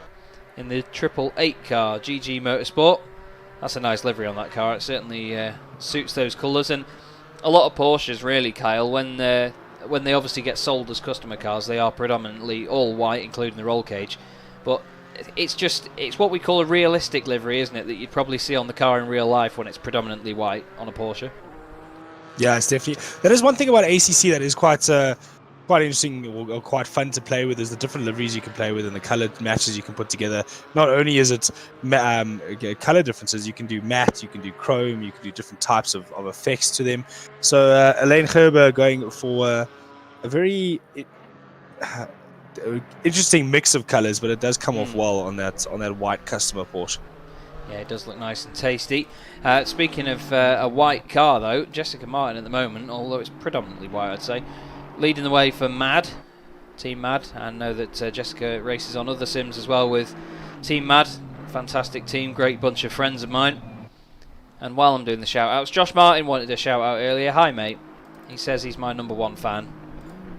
in the 888 car, GG Motorsport. That's a nice livery on that car. It certainly suits those colours, and a lot of Porsches really, Kyle, when they obviously get sold as customer cars, they are predominantly all white, including the roll cage, but it's what we call a realistic livery, isn't it, that you'd probably see on the car in real life when it's predominantly white on a Porsche. Yeah, it's definitely. That is one thing about ACC that is quite interesting or quite fun to play with, is the different liveries you can play with and the color matches you can put together. Not only is it color differences, you can do matte, you can do chrome, you can do different types of effects to them. So Elaine Gerber going for a very interesting mix of colors, but it does come off well on that white customer Porsche. Yeah, it does look nice and tasty. Speaking of a white car, though, Jessica Martin at the moment, although it's predominantly white, I'd say, leading the way for Mad, Team Mad. I know that Jessica races on other sims as well with Team Mad. Fantastic team, great bunch of friends of mine. And while I'm doing the shout-outs, Josh Martin wanted a shout-out earlier. Hi, mate. He says he's my #1 fan.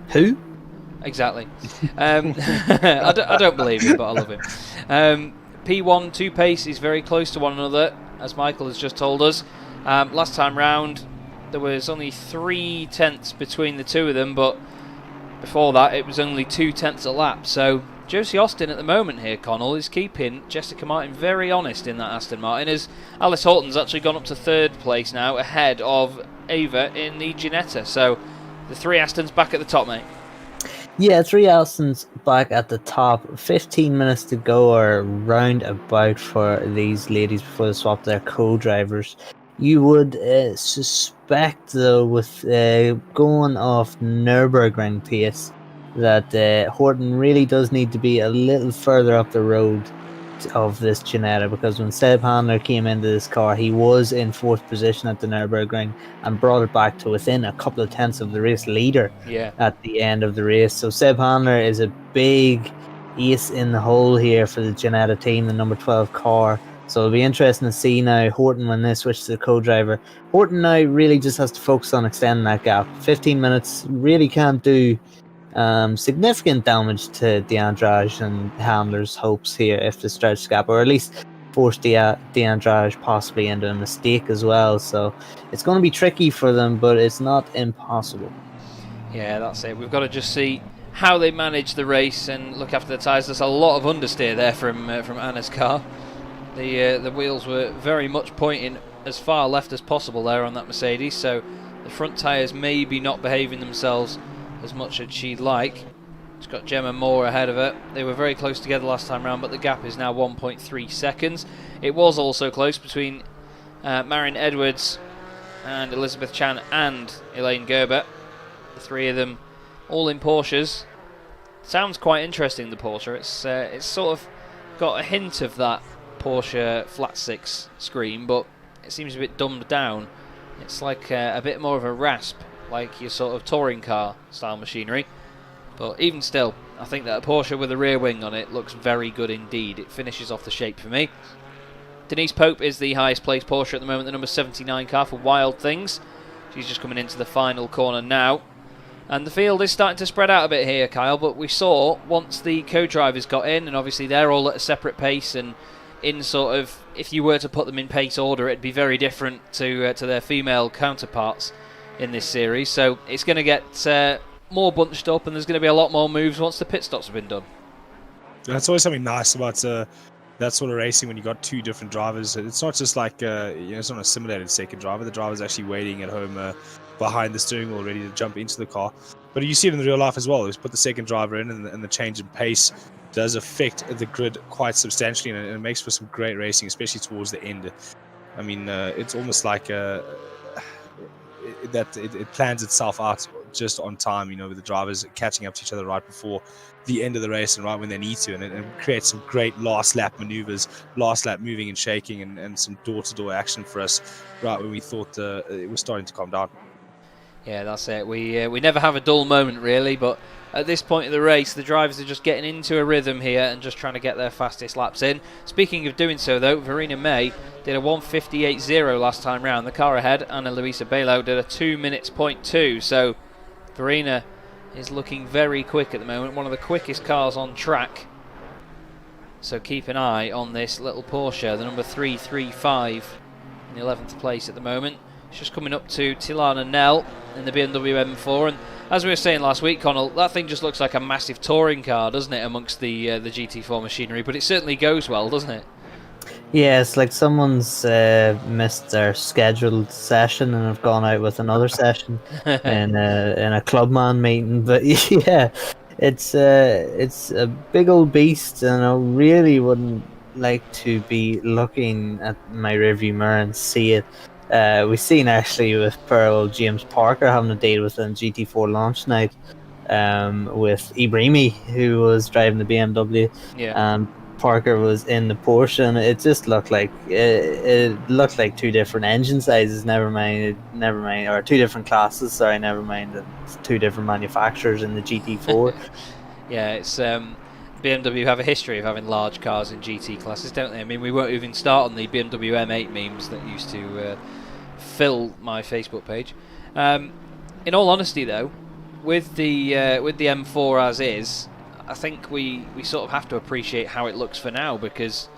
Who? Exactly. I don't believe him, but I love him. P1 2 pace is very close to one another, as Michael has just told us. Last time round, there was only 3 tenths between the two of them, but before that, it was only 2 tenths a lap. So Josie Austin at the moment here, Connell, is keeping Jessica Martin very honest in that Aston Martin, as Alice Horton's actually gone up to 3rd place now, ahead of Ava in the Ginetta. So the 3 Astons back at the top, mate. Yeah, 3 Astons back at the top. 15 minutes to go, or round about, for these ladies before they swap their co-drivers. You would suspect, though, with going off Nurburgring pace, that Horton really does need to be a little further up the road of this Ginetta, because when Seb Handler came into this car, he was in 4th position at the Nurburgring and brought it back to within a couple of tenths of the race leader at the end of the race. So Seb Handler is a big ace in the hole here for the Ginetta team, the number 12 car. So it'll be interesting to see now Horton when they switch to the co-driver. Horton now really just has to focus on extending that gap. 15 minutes really can't do significant damage to D'Andrade and Handler's hopes here if they stretch the gap, or at least force D'Andrade possibly into a mistake as well. So it's going to be tricky for them, but it's not impossible. Yeah, that's it. We've got to just see how they manage the race and look after the tyres. There's a lot of understeer there from Anna's car. The wheels were very much pointing as far left as possible there on that Mercedes, so the front tyres maybe not behaving themselves as much as she'd like. It's got Gemma Moore ahead of her. They were very close together last time round, but the gap is now 1.3 seconds. It was also close between Marion Edwards and Elizabeth Chan and Elaine Gerber. The 3 of them all in Porsches. Sounds quite interesting, the Porsche. It's sort of got a hint of that Porsche flat 6 screen, but it seems a bit dumbed down. It's like a bit more of a rasp, like your sort of touring car style machinery. But even still, I think that a Porsche with a rear wing on it looks very good indeed. It finishes off the shape for me. Denise Pope is the highest placed Porsche at the moment, the number 79 car for Wild Things. She's just coming into the final corner now. And the field is starting to spread out a bit here, Kyle, but we saw once the co-drivers got in, and obviously they're all at a separate pace, and in sort of, if you were to put them in pace order, it'd be very different to their female counterparts in this series. So it's going to get more bunched up, and there's going to be a lot more moves once the pit stops have been done. That's always something nice about that sort of racing when you got 2 different drivers. It's not just like it's not a simulated second driver. The driver's actually waiting at home behind the steering wheel, ready to jump into the car. But you see it in the real life as well. Just put the second driver in, and the change in pace does affect the grid quite substantially, and it makes for some great racing, especially towards the end. I mean, it's almost like it plans itself out just on time, with the drivers catching up to each other right before the end of the race and right when they need to, and it creates some great last lap maneuvers, last lap moving and shaking, and some door-to-door action for us right when we thought it was starting to calm down. Yeah, that's it. We never have a dull moment, really, but at this point of the race, the drivers are just getting into a rhythm here and just trying to get their fastest laps in. Speaking of doing so, though, Verena May did a 1:58.0 last time round. The car ahead, Anna Luisa Bailau, did a 2 minutes point 2. So Verena is looking very quick at the moment, one of the quickest cars on track. So keep an eye on this little Porsche, the number 335 in the 11th place at the moment. It's just coming up to Tilana Nell in the BMW M4, and as we were saying last week, Connell, that thing just looks like a massive touring car, doesn't it, amongst the GT4 machinery, but it certainly goes well, doesn't it? Yeah, it's like someone's missed their scheduled session and have gone out with another session in a clubman meeting. But yeah, it's a big old beast, and I really wouldn't like to be looking at my rearview mirror and see it. We've seen actually with Pearl James Parker having a deal with a GT4 launch night with Ibrahimi, who was driving the BMW. Yeah. Parker was in the Porsche, and it just looked like it looked like two different engine sizes. Never mind, or two different classes. Sorry, never mind, two different manufacturers in the GT4. Yeah, it's BMW have a history of having large cars in GT classes, don't they? I mean, we won't even start on the BMW M8 memes that used to fill my Facebook page. In all honesty, though, with the M4 as is, I think we sort of have to appreciate how it looks for now, because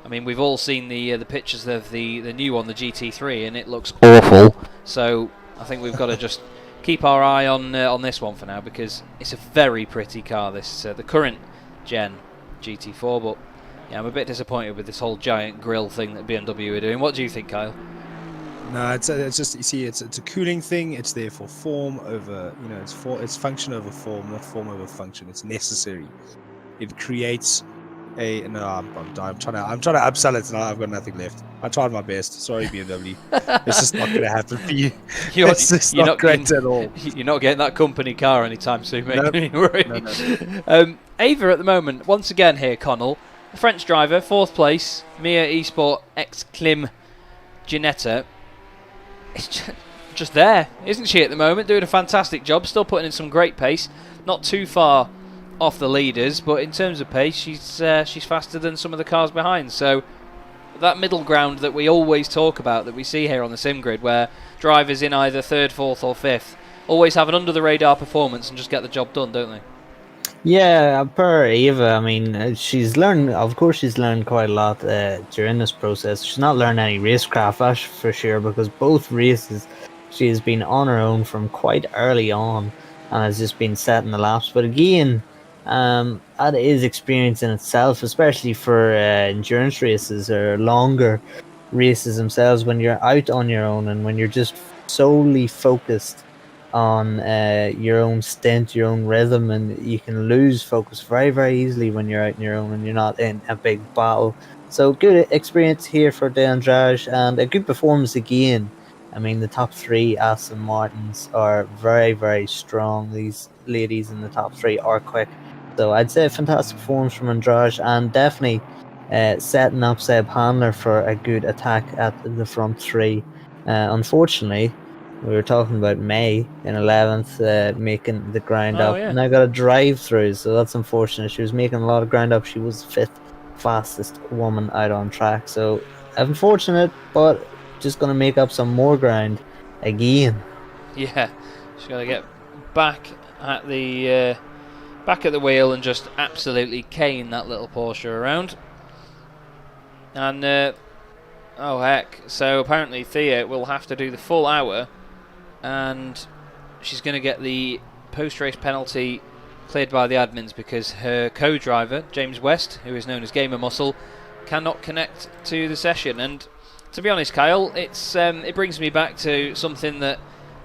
I mean, we've all seen the pictures of the new one, the GT3, and it looks awful. So I think we've got to just keep our eye on this one for now, because it's a very pretty car, this the current gen GT4. But yeah, I'm a bit disappointed with this whole giant grille thing that BMW are doing. What do you think, Kyle? No, it's just, you see, it's a cooling thing. It's there for form over, it's function over form, not form over function. It's necessary. It creates I'm trying to upsell it, and I've got nothing left. I tried my best. Sorry, BMW. It's just not going to happen for you. It's just not great at all. You're not getting that company car anytime soon, mate. Nope. No. Ava at the moment, once again here, Connell, a French driver, 4th place, Mia Esport X Klim Ginetta. It's just there, isn't she, at the moment? Doing a fantastic job, still putting in some great pace. Not too far off the leaders, but in terms of pace, she's faster than some of the cars behind. So that middle ground that we always talk about, that we see here on the sim grid, where drivers in either 3rd, 4th or 5th always have an under-the-radar performance and just get the job done, don't they? Yeah, per Eva, I mean, she's learned quite a lot during this process. She's not learned any racecraft, that's for sure, because both races she has been on her own from quite early on and has just been setting the laps. But again, that is experience in itself, especially for endurance races or longer races themselves, when you're out on your own and when you're just solely focused on your own stint, your own rhythm, and you can lose focus very, very easily when you're out on your own and you're not in a big battle. So good experience here for De Andrade, and a good performance again. I mean, the top 3 Aston Martins are very, very strong. These ladies in the top 3 are quick. So I'd say a fantastic performance from Andrade, and definitely setting up Seb Handler for a good attack at the front 3. Unfortunately, we were talking about May in 11th, making the ground up. Yeah. And I got a drive through, so that's unfortunate. She was making a lot of ground up. She was the 5th fastest woman out on track. So unfortunate, but just going to make up some more ground again. Yeah, she's got to get back at the wheel and just absolutely cane that little Porsche around. And oh heck! So apparently Thea will have to do the full hour, and she's going to get the post-race penalty cleared by the admins because her co-driver James West, who is known as Gamer Muscle, cannot connect to the session. And to be honest, Kyle, it brings me back to something that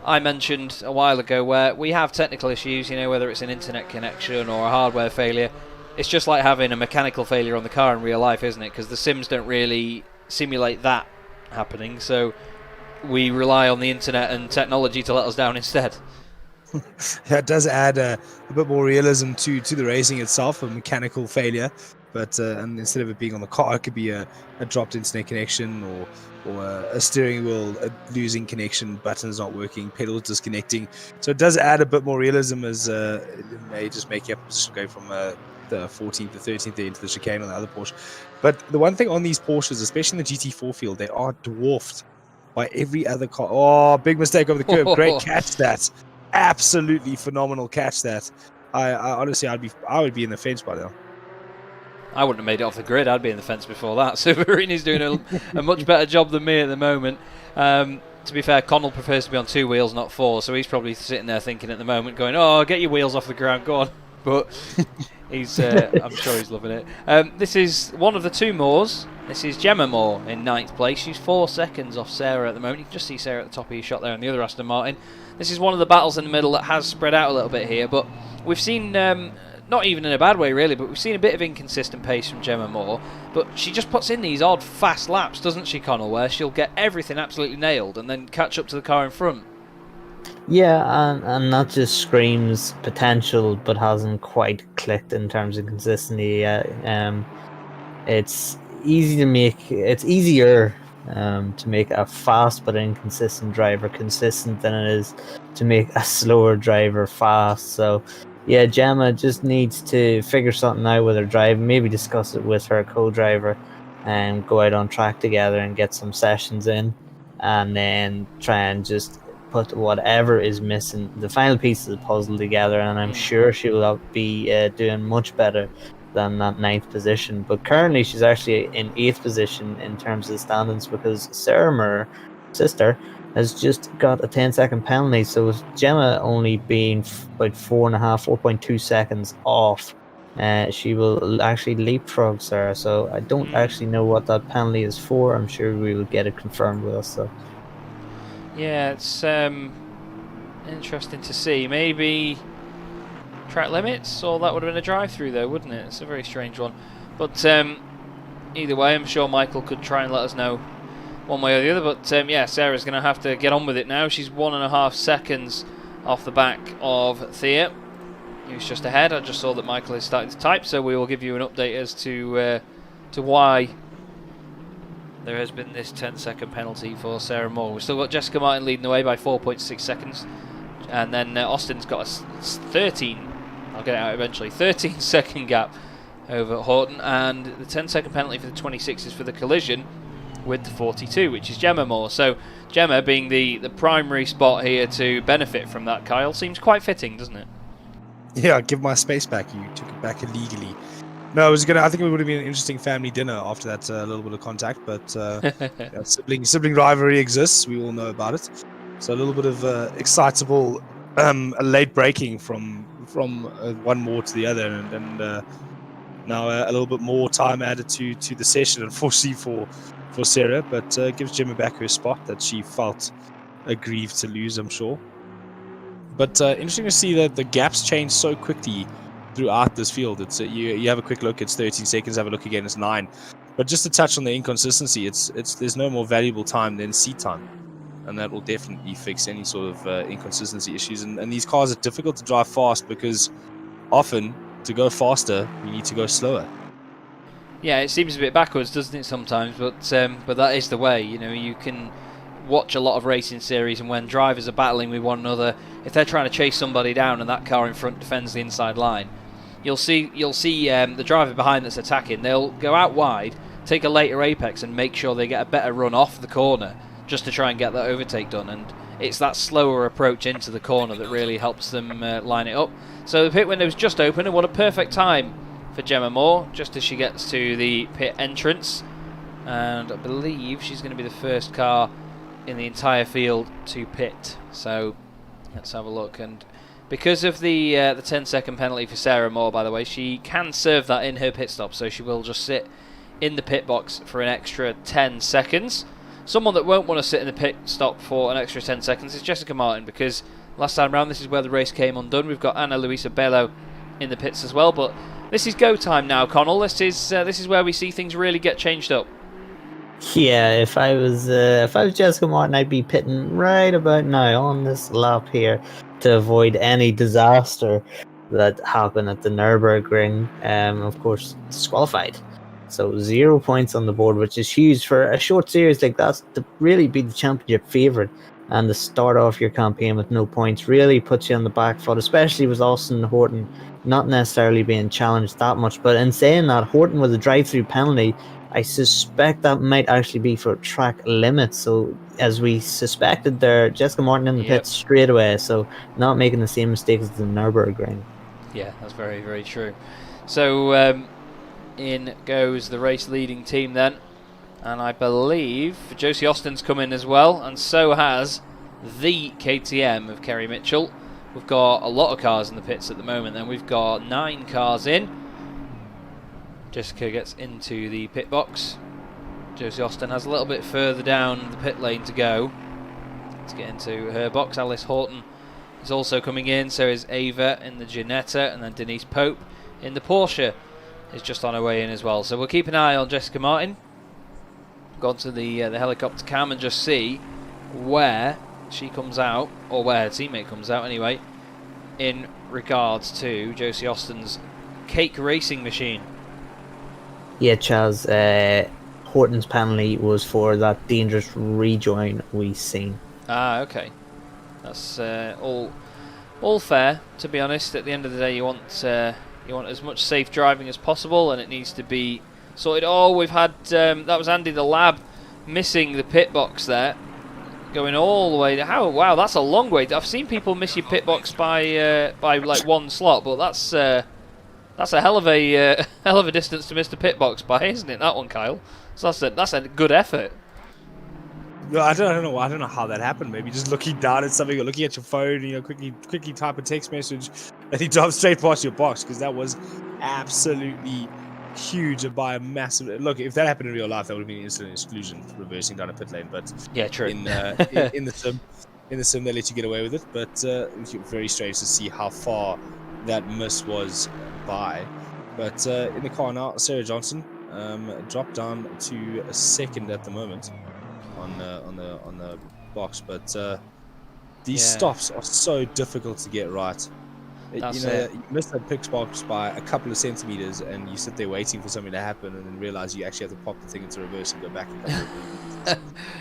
I mentioned a while ago, where we have technical issues, whether it's an internet connection or a hardware failure. It's just like having a mechanical failure on the car in real life, isn't it? Because the sims don't really simulate that happening, so we rely on the internet and technology to let us down instead. Yeah, it does add a bit more realism to the racing itself, a mechanical failure. But and instead of it being on the car, it could be a dropped internet connection, or a steering wheel losing connection, buttons not working, pedals disconnecting. So it does add a bit more realism, as it may just make your position go from the 14th to 13th there into the chicane on the other Porsche. But the one thing on these Porsches, especially in the GT4 field, they are dwarfed by every other car. Oh, big mistake over the curb. Great catch that. Absolutely phenomenal catch that. I honestly, I would be in the fence by now. I wouldn't have made it off the grid. I'd be in the fence before that. So Verini's doing a much better job than me at the moment. To be fair, Connell prefers to be on 2 wheels, not 4. So he's probably sitting there thinking at the moment, going, "Oh, get your wheels off the ground, go on." But he's, I'm sure he's loving it. This is one of the 2 Moores. This is Gemma Moore in 9th place. She's 4 seconds off Sarah at the moment. You can just see Sarah at the top of your shot there on the other Aston Martin. This is one of the battles in the middle that has spread out a little bit here, but we've seen, not even in a bad way really, but we've seen a bit of inconsistent pace from Gemma Moore. But she just puts in these odd fast laps, doesn't she, Connell, where she'll get everything absolutely nailed and then catch up to the car in front. Yeah, and that just screams potential, but hasn't quite clicked in terms of consistency yet. it's easy to make. It's easier to make a fast but inconsistent driver consistent than it is to make a slower driver fast. So, yeah, Gemma just needs to figure something out with her drive. Maybe discuss it with her co-driver, and go out on track together and get some sessions in, and then try and just put whatever is missing, the final piece of the puzzle, together. And I'm sure she will be doing much better than that ninth position. But currently, she's actually in eighth position in terms of the standings, because Sarah Moore, sister, has just got a 10-second penalty. So with Gemma only being about 4.2 seconds off, she will actually leapfrog Sarah. So I don't actually know what that penalty is for. I'm sure we will get it confirmed with us. So yeah, it's interesting to see. Maybe track limits, or that would have been a drive-through though, wouldn't it? It's a very strange one. But either way, I'm sure Michael could try and let us know one way or the other. But yeah, Sarah's going to have to get on with it now. She's 1.5 seconds off the back of Thea, who's just ahead. I just saw that Michael is starting to type, so we will give you an update as to why there has been this 10-second penalty for Sarah Moore. We've still got Jessica Martin leading the way by 4.6 seconds. And then Austin's got a 13, I'll get it out eventually, 13-second gap over Horton. And the 10-second penalty for the 26 is for the collision with the 42, which is Gemma Moore. So Gemma, being the primary spot here to benefit from that, Kyle, seems quite fitting, doesn't it? Yeah, give my space back. You took it back illegally. No, I think it would have been an interesting family dinner after that little bit of contact, but yeah, sibling rivalry exists. We all know about it. So a little bit of excitable, a late breaking from one more to the other, and now a little bit more time added to the session, unfortunately for Sarah, but gives Gemma back her spot that she felt aggrieved to lose, I'm sure. But interesting to see that the gaps change so quickly throughout this field. It's you have a quick look, it's 13 seconds. Have a look again, it's 9. But just to touch on the inconsistency, it's there's no more valuable time than seat time, and that will definitely fix any sort of inconsistency issues. And these cars are difficult to drive fast because often to go faster you need to go slower. Yeah, it seems a bit backwards, doesn't it, sometimes? But that is the way. You know, you can watch a lot of racing series, and when drivers are battling with one another, if they're trying to chase somebody down and that car in front defends the inside line, you'll see the driver behind that's attacking. They'll go out wide, take a later apex, and make sure they get a better run off the corner just to try and get that overtake done. And it's that slower approach into the corner that really helps them line it up. So the pit window's just open, and what a perfect time for Gemma Moore, just as she gets to the pit entrance. And I believe she's going to be the first car in the entire field to pit. So let's have a look. And because of the 10-second penalty for Sarah Moore, by the way, she can serve that in her pit stop, so she will just sit in the pit box for an extra 10 seconds. Someone that won't want to sit in the pit stop for an extra 10 seconds is Jessica Martin, because last time round this is where the race came undone. We've got Ana Luisa Bello in the pits as well, but this is go time now, Connell. This is where we see things really get changed up. yeah, if I was Jessica Martin, I'd be pitting right about now on this lap here to avoid any disaster that happened at the Nurburgring. Of course, disqualified. So 0 points on the board, which is huge for a short series like that. To really be the championship favourite and to start off your campaign with no points really puts you on the back foot, especially with Austin Horton not necessarily being challenged that much. But in saying that, Horton with a drive-through penalty, I suspect that might actually be for track limits. So as we suspected there, Jessica Martin in the pits straight away, so not making the same mistakes as the Nurburgring. Yeah, that's very, very true. So in goes the race leading team then, and I believe Josie Austin's come in as well, and so has the KTM of Kerry Mitchell. We've got a lot of cars in the pits at the moment, and we've got 9 cars in. Jessica gets into the pit box. Josie Austin has a little bit further down the pit lane to go. Let's get into her box. Alice Horton is also coming in, so is Ava in the Ginetta, and then Denise Pope in the Porsche is just on her way in as well. So we'll keep an eye on Jessica Martin. Go to the helicopter cam and just see where she comes out, or where her teammate comes out anyway, in regards to Josie Austin's cake racing machine. Yeah, Chaz. Horton's penalty was for that dangerous rejoin we seen. Ah, okay. That's all fair. To be honest, at the end of the day, you want as much safe driving as possible, and it needs to be sorted. Oh, we've had that was Andy the Lab missing the pit box there, going all the way. Wow, that's a long way. I've seen people miss your pit box by like one slot, but that's a hell of a distance to miss the pit box by, isn't it? That one, Kyle. So that's a good effort. No, I don't know. I don't know how that happened. Maybe just looking down at something or looking at your phone, quickly type a text message, and he drives straight past your box, because that was absolutely huge by a massive. Look, if that happened in real life, that would have been instant exclusion, reversing down a pit lane. But yeah, true. In the sim, they let you get away with it. But very strange to see how far that miss was by. But in the car now, Sarah Johnson dropped down to a second at the moment on the box, but these stops are so difficult to get right. You miss that pit box by a couple of centimeters, and you sit there waiting for something to happen, and then realize you actually have to pop the thing into reverse and go back a couple of meters.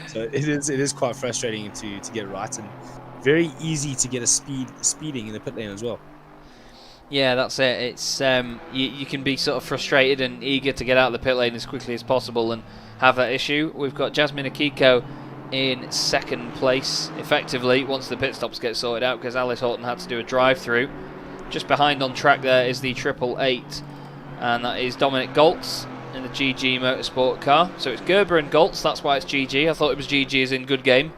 So it is quite frustrating to get right, and very easy to get a speeding in the pit lane as well. Yeah, that's it. It's you can be sort of frustrated and eager to get out of the pit lane as quickly as possible and have that issue. We've got Jasmine Akiko in second place, effectively, once the pit stops get sorted out, because Alice Horton had to do a drive-through. Just behind on track there is the 888, and that is Dominic Goltz in the GG Motorsport car. So it's Gerber and Goltz, that's why it's GG. I thought it was GG as in good game,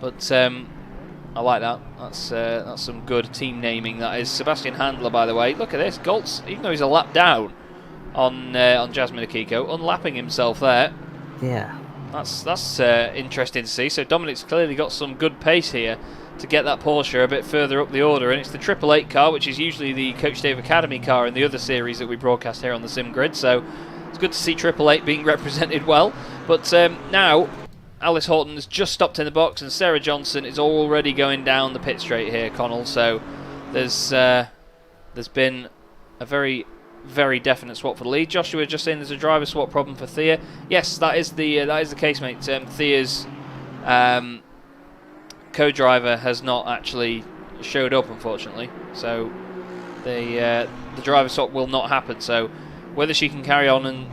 but I like that. That's some good team naming. That is Sebastian Handler, by the way. Look at this, Goltz, even though he's a lap down on Jasmine Akiko, unlapping himself there. Yeah, that's interesting to see. So Dominic's clearly got some good pace here to get that Porsche a bit further up the order, and it's the 888 car, which is usually the Coach Dave Academy car in the other series that we broadcast here on the Sim Grid. So it's good to see 888 being represented well. But now Alice Horton has just stopped in the box, and Sarah Johnson is already going down the pit straight here, Connell. So there's been a very definite swap for the lead. Joshua just saying there's a driver swap problem for Thea. Yes, that is the case, mate. Thea's co-driver has not actually showed up, unfortunately. So the driver swap will not happen. So whether she can carry on and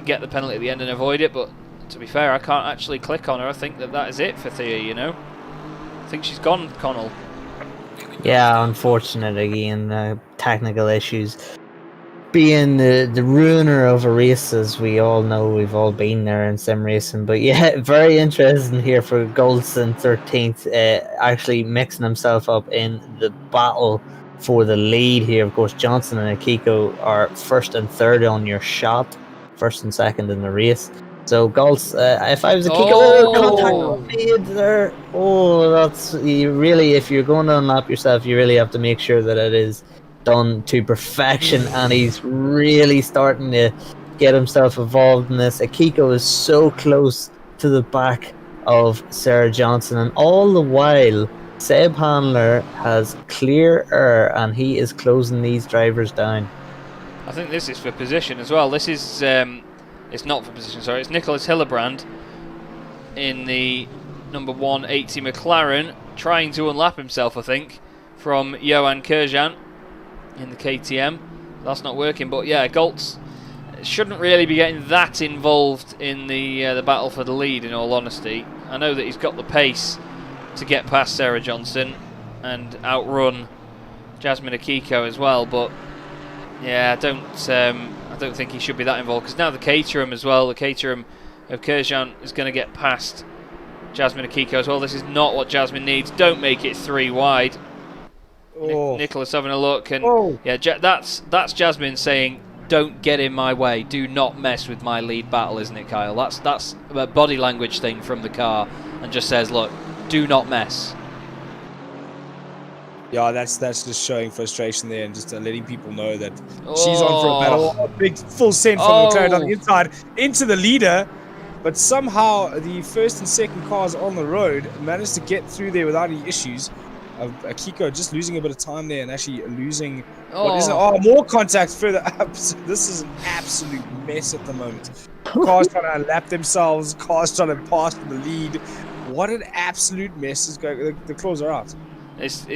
get the penalty at the end and avoid it, but to be fair, I can't actually click on her. I think that is it for Thea. I think she's gone, Connell. Yeah, unfortunate again. Technical issues. Being the ruiner of a race, as we all know, we've all been there in sim racing. But yeah, very interesting here for Goldson 13th, actually mixing himself up in the battle for the lead here. Of course, Johnson and Akiko are first and third on your shot, first and second in the race. So Goltz, if I was Akiko, contact made there. Oh, that's really, if you're going to unlap yourself, you really have to make sure that it is done to perfection, and he's really starting to get himself involved in this. Akiko is so close to the back of Sarah Johnson, and all the while Seb Handler has clear air, and he is closing these drivers down. I think this is for position as well. This is it's not for position, sorry. It's Nicholas Hillebrand in the number 180 McLaren trying to unlap himself, I think, from Johan Kerjan in the KTM. That's not working, but yeah, Goltz shouldn't really be getting that involved in the battle for the lead, in all honesty. I know that he's got the pace to get past Sarah Johnson and outrun Jasmine Akiko as well, but yeah, I don't think he should be that involved, because now the Caterham as well, the Caterham of Kerjan is going to get past Jasmine Akiko as well. This is not what Jasmine needs. Don't make it 3 wide. Nicholas having a look, and yeah, that's Jasmine saying, "Don't get in my way. Do not mess with my lead battle," isn't it, Kyle? That's a body language thing from the car, and just says, "Look, do not mess." Yeah, that's just showing frustration there, and just letting people know that she's on for a battle. A big full send from McLaren on the inside into the leader, but somehow the first and second cars on the road managed to get through there without any issues. Akiko just losing a bit of time there and actually losing Oh. more contact further up. So this is an absolute mess at the moment. Cars trying to lap themselves, cars trying to pass to the lead. What an absolute mess is going. The claws are out. It's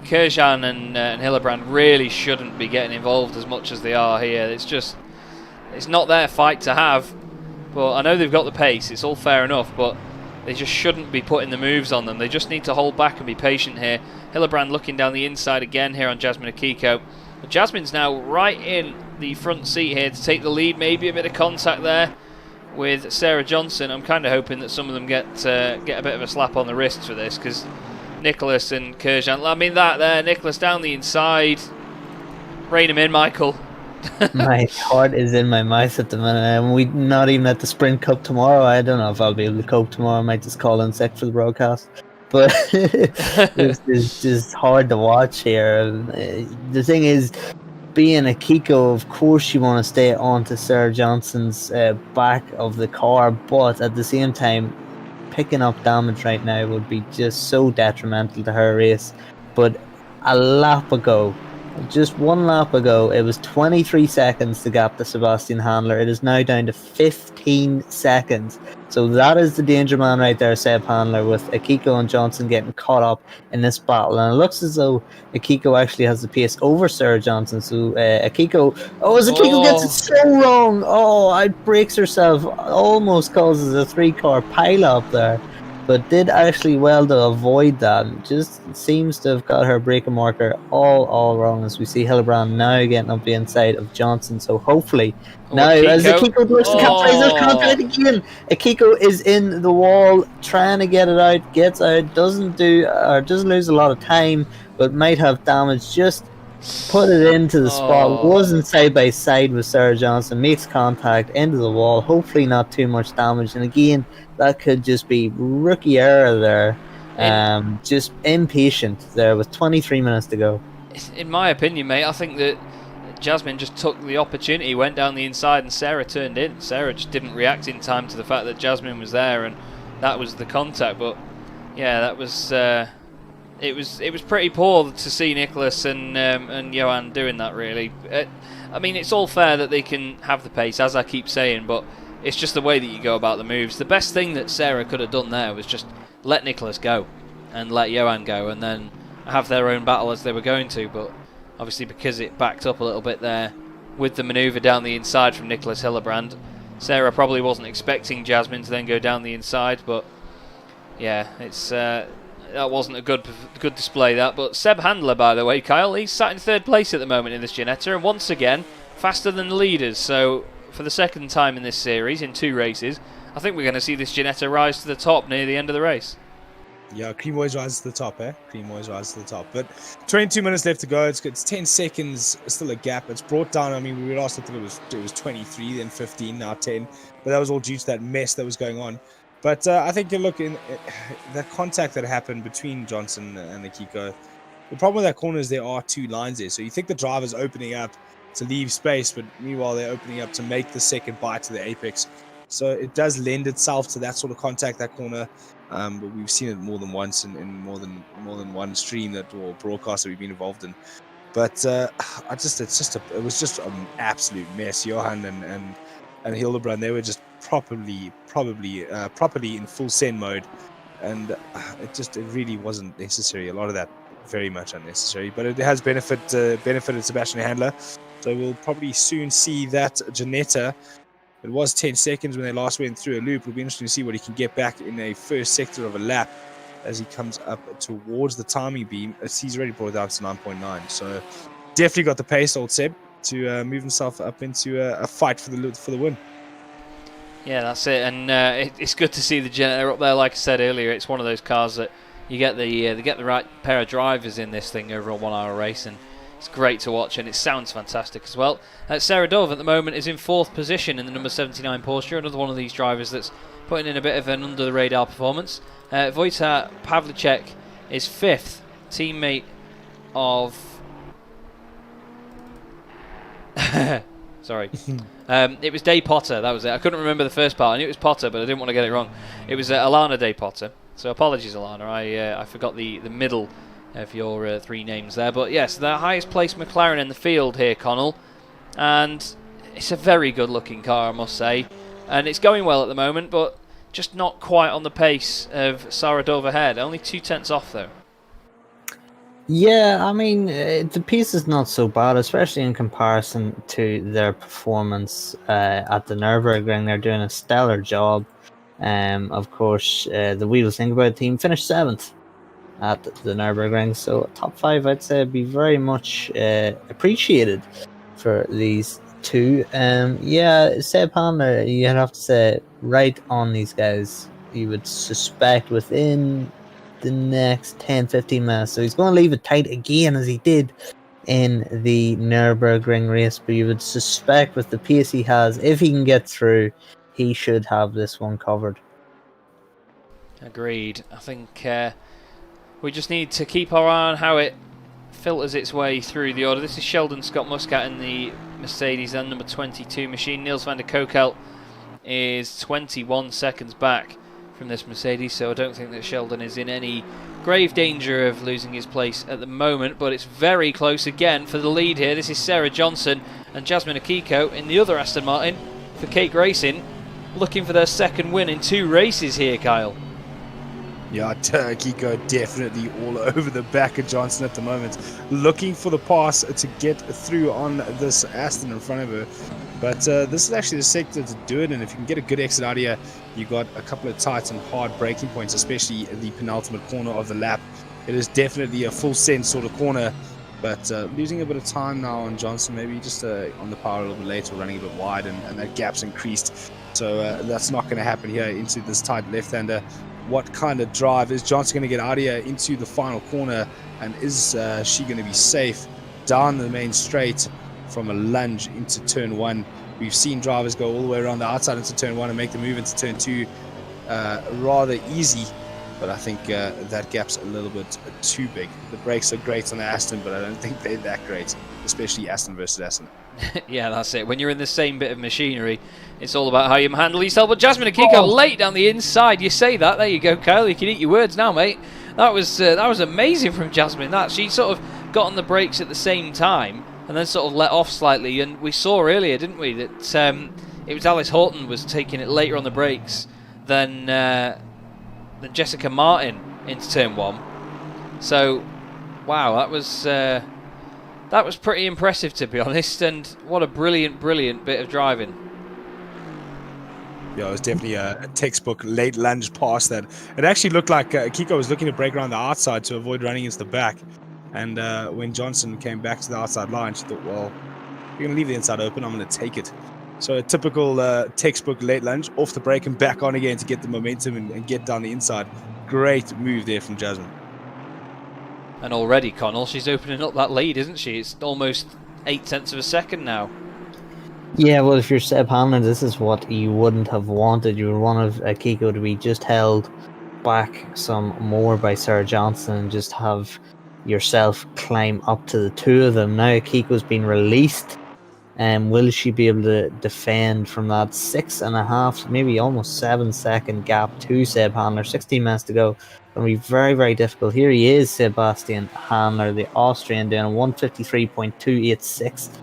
Kerjan and Hillebrand really shouldn't be getting involved as much as they are here. It's not their fight to have. But I know they've got the pace, it's all fair enough, but they just shouldn't be putting the moves on them. They just need to hold back and be patient here. Hillebrand looking down the inside again here on Jasmine Akiko. But Jasmine's now right in the front seat here to take the lead. Maybe a bit of contact there with Sarah Johnson. I'm kind of hoping that some of them get a bit of a slap on the wrists for this, because Nicholas and Kerjan, I mean that there, Nicholas down the inside. Rein him in, Michael. My heart is in my mouth at the minute. And we're not even at the Sprint Cup tomorrow. I don't know if I'll be able to cope tomorrow. I might just call in sick for the broadcast. But it's just hard to watch here. The thing is, being Akiko, of course you want to stay on to Sarah Johnson's back of the car, but at the same time, picking up damage right now would be just so detrimental to her race. But a lap ago, just one lap ago, it was 23 seconds to gap to Sebastian Handler. It is now down to 15 seconds. So that is the danger man right there, Seb Handler, with Akiko and Johnson getting caught up in this battle. And it looks as though Akiko actually has the pace over Sarah Johnson. So Akiko gets it so wrong. Oh, it breaks herself. Almost causes a 3-car pile-up there. But did actually well to avoid that. Just seems to have got her braking marker all wrong, as we see Hillebrand now getting up the inside of Johnson. So hopefully now, as Akiko looks to capitalize contact again, Akiko is in the wall trying to get it out, gets out, doesn't lose a lot of time, but might have damage. Just put it into the spot, wasn't side by side with Sarah Johnson, makes contact into the wall, hopefully not too much damage. And again, that could just be rookie error there. Just impatient there with 23 minutes to go. In my opinion, mate, I think that Jasmine just took the opportunity, went down the inside, and Sarah turned in. Sarah just didn't react in time to the fact that Jasmine was there, and that was the contact. But yeah, that was it was pretty poor to see Nicholas and Johan doing that, really. I mean, it's all fair that they can have the pace, as I keep saying, but it's just the way that you go about the moves. The best thing that Sarah could have done there was just let Nicholas go and let Johan go, and then have their own battle as they were going to. But obviously, because it backed up a little bit there with the manoeuvre down the inside from Nicholas Hillebrand, Sarah probably wasn't expecting Jasmine to then go down the inside. But yeah, it's that wasn't a good display, that. But Seb Handler, by the way, Kyle, he's sat in third place at the moment in this Ginetta, and once again faster than the leaders. So for the second time in this series, in 2 races, I think we're going to see this Ginetta rise to the top near the end of the race. Yeah, Cream always rises to the top, Cream always rises to the top. But 22 minutes left to go. It's 10 seconds, still a gap. It's brought down. I mean, we last looked at it was 23, then 15, now 10. But that was all due to that mess that was going on. But I think you look in the contact that happened between Johnson and Akiko. The problem with that corner is there are 2 lines there. So you think the driver's opening up to leave space, but meanwhile they're opening up to make the second bite to the apex. So it does lend itself to that sort of contact, that corner. But we've seen it more than once in more than one stream or broadcast that we've been involved in. But it was just an absolute mess. Johan and Hillebrand, they were just properly in full send mode, and it really wasn't necessary. A lot of that very much unnecessary, but it has benefited Sebastian Handler. So we'll probably soon see that Ginetta. It was 10 seconds when they last went through a loop. It'll be interesting to see what he can get back in a first sector of a lap as he comes up towards the timing beam. He's already brought it down to 9.9. So definitely got the pace, old Seb, to move himself up into a fight for the win. Yeah, that's it. And it's good to see the Ginetta up there. Like I said earlier, it's one of those cars that you get the right pair of drivers in this thing over a 1 hour race, and it's great to watch, and it sounds fantastic as well. Sarah Dove at the moment is in 4th position in the number 79 Porsche, another one of these drivers that's putting in a bit of an under-the-radar performance. Wojciech Pawlicek is 5th, teammate of... Sorry. It was Day Potter, that was it. I couldn't remember the first part. I knew it was Potter, but I didn't want to get it wrong. It was Alana Day Potter. So apologies, Alana. I forgot the middle of your three names there. But yes, the highest placed McLaren in the field here, Connell, and it's a very good looking car, I must say, and it's going well at the moment, but just not quite on the pace of Saradov ahead. Only 2/10 off though. Yeah, I mean, the piece is not so bad, especially in comparison to their performance at the Nurburgring. They're doing a stellar job. Of course, the Wheel Think team finished 7th at the Nurburgring, so top 5, I'd say, would be very much appreciated for these two. Yeah, Seb Hamler, you'd have to say, right on these guys. You would suspect within the next 10-15 minutes. So he's going to leave it tight again, as he did in the Nurburgring race. But you would suspect with the pace he has, if he can get through, he should have this one covered. Agreed. I think we just need to keep our eye on how it filters its way through the order. This is Sheldon Scott Muscat in the Mercedes and number 22 machine. Niels van der Kokel is 21 seconds back from this Mercedes, so I don't think that Sheldon is in any grave danger of losing his place at the moment, but it's very close again for the lead here. This is Sarah Johnson and Jasmine Akiko in the other Aston Martin for Cake Racing, looking for their second win in 2 races here, Kyle. Yeah, Akiko definitely all over the back of Johnson at the moment, looking for the pass to get through on this Aston in front of her. But this is actually the sector to do it, and if you can get a good exit out here, you got a couple of tight and hard braking points, especially the penultimate corner of the lap. It is definitely a full sense sort of corner, but losing a bit of time now on Johnson, maybe just on the power a little bit later, running a bit wide, and that gap's increased. So that's not going to happen here into this tight left-hander. What kind of drive is Johnson going to get out here into the final corner, and is she going to be safe down the main straight from a lunge into turn 1? We've seen drivers go all the way around the outside into turn 1 and make the move into turn 2 rather easy, but I think that gap's a little bit too big. The brakes are great on the Aston, but I don't think they're that great, especially Aston versus Aston. Yeah, that's it. When you're in the same bit of machinery, it's all about how you handle yourself. But Jasmine Akiko late down the inside. You say that. There you go, Kyle. You can eat your words now, mate. That was amazing from Jasmine. That she sort of got on the brakes at the same time and then sort of let off slightly. And we saw earlier, didn't we, that it was Alice Horton was taking it later on the brakes than Jessica Martin into turn 1. So, wow, that was pretty impressive, to be honest, and what a brilliant bit of driving. Yeah, it was definitely a textbook late lunge pass that it actually looked like Kiko was looking to break around the outside to avoid running into the back. And when Johnson came back to the outside line, she thought, well, you're going to leave the inside open, I'm going to take it. So a typical textbook late lunge, off the brake and back on again to get the momentum and get down the inside. Great move there from Jasmine. And already, Connell, she's opening up that lead, isn't she? It's almost 0.8 of a second now. Yeah, well, if you're Seb Hamlin, this is what you wouldn't have wanted. You would want Akiko to be just held back some more by Sarah Johnson and just have yourself climb up to the two of them. Now Akiko's been released, and will she be able to defend from that 6.5, maybe almost 7 second gap to Seb Handler? 16 minutes to go. Going to be very, very difficult. Here he is, Sebastian Handler, the Austrian, doing a 153.286.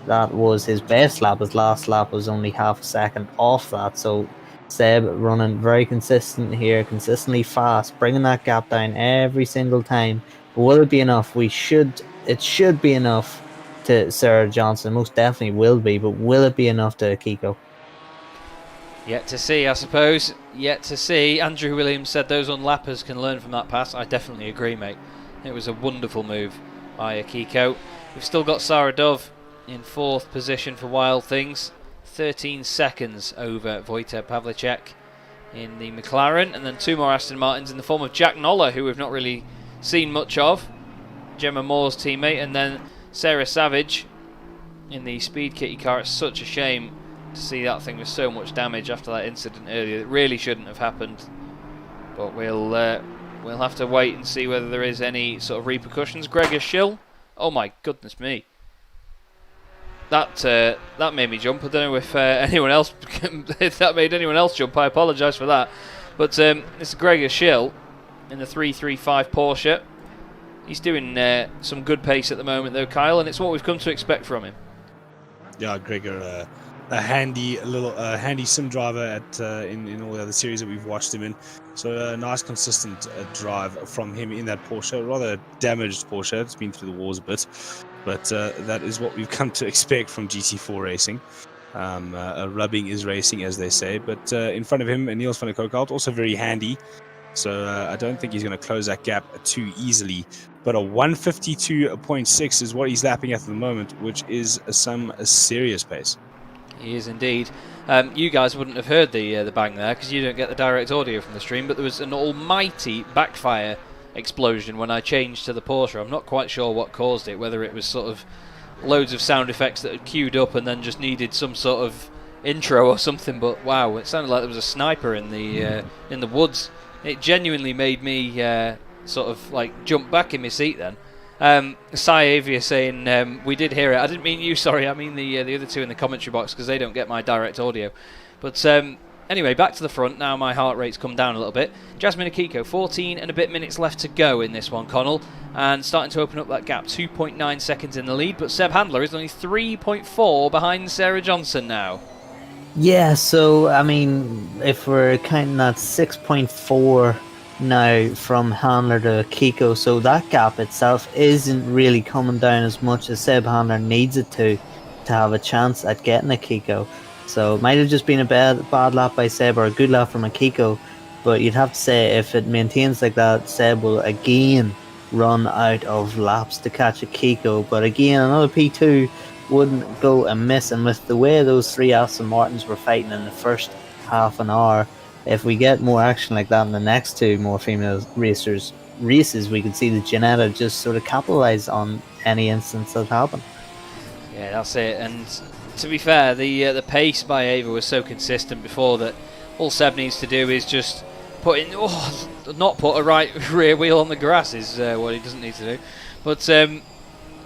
That was his best lap. His last lap was only half a second off that. So Seb running very consistent here, consistently fast, bringing that gap down every single time. But will it be enough? It should be enough to Sarah Johnson. Most definitely will be, but will it be enough to Akiko? Yet to see, I suppose. Yet to see. Andrew Williams said those unlappers can learn from that pass. I definitely agree, mate. It was a wonderful move by Akiko. We've still got Sarah Dove in 4th position for Wild Things. 13 seconds over Wojtek Pawlicek in the McLaren. And then 2 more Aston Martins in the form of Jack Noller, who we've not really seen much of. Gemma Moore's teammate. And then Sarah Savage in the Speed Kitty car. It's such a shame to see that thing with so much damage after that incident earlier. It really shouldn't have happened, but we'll have to wait and see whether there is any sort of repercussions. Gregor Schill, oh my goodness me, that made me jump. I don't know if anyone else if that made anyone else jump. I apologise for that, but it's Gregor Schill in the 335 Porsche. He's doing some good pace at the moment, though, Kyle, and it's what we've come to expect from him. Yeah, Gregor, a handy sim driver at in all the other series that we've watched him in. So a nice, consistent drive from him in that Porsche. Rather damaged Porsche. It's been through the walls a bit, but that is what we've come to expect from GT4 racing. Rubbing is racing, as they say. But in front of him, Niels van der Koekout, also very handy. So I don't think he's going to close that gap too easily. But a 152.6 is what he's lapping at the moment, which is some serious pace. He is indeed. You guys wouldn't have heard the bang there because you don't get the direct audio from the stream, but there was an almighty backfire explosion when I changed to the Porsche. I'm not quite sure what caused it, whether it was sort of loads of sound effects that had queued up and then just needed some sort of intro or something, but wow, it sounded like there was a sniper in the woods. It genuinely made me sort of like jump back in my seat then. Cy Avia saying we did hear it. I didn't mean you, sorry, I mean the other two in the commentary box because they don't get my direct audio. But anyway, back to the front. Now my heart rate's come down a little bit. Jasmine Akiko, 14 and a bit minutes left to go in this one, Connell, and starting to open up that gap, 2.9 seconds in the lead, but Seb Handler is only 3.4 behind Sarah Johnson now. Yeah, so I mean, if we're counting that 6.4 now from Handler to Kiko, so that gap itself isn't really coming down as much as Seb Handler needs it to have a chance at getting a Kiko. So it might have just been a bad lap by Seb or a good lap from a Kiko, but you'd have to say if it maintains like that, Seb will again run out of laps to catch a Kiko. But again, another P2 wouldn't go amiss, and with the way those three Aston Martins were fighting in the first half an hour, if we get more action like that in the next two more female races, we could see the Ginetta just sort of capitalise on any instance that happened. Yeah, that's it. And to be fair, the pace by Ava was so consistent before that all Seb needs to do is just not put a right rear wheel on the grass is what he doesn't need to do. But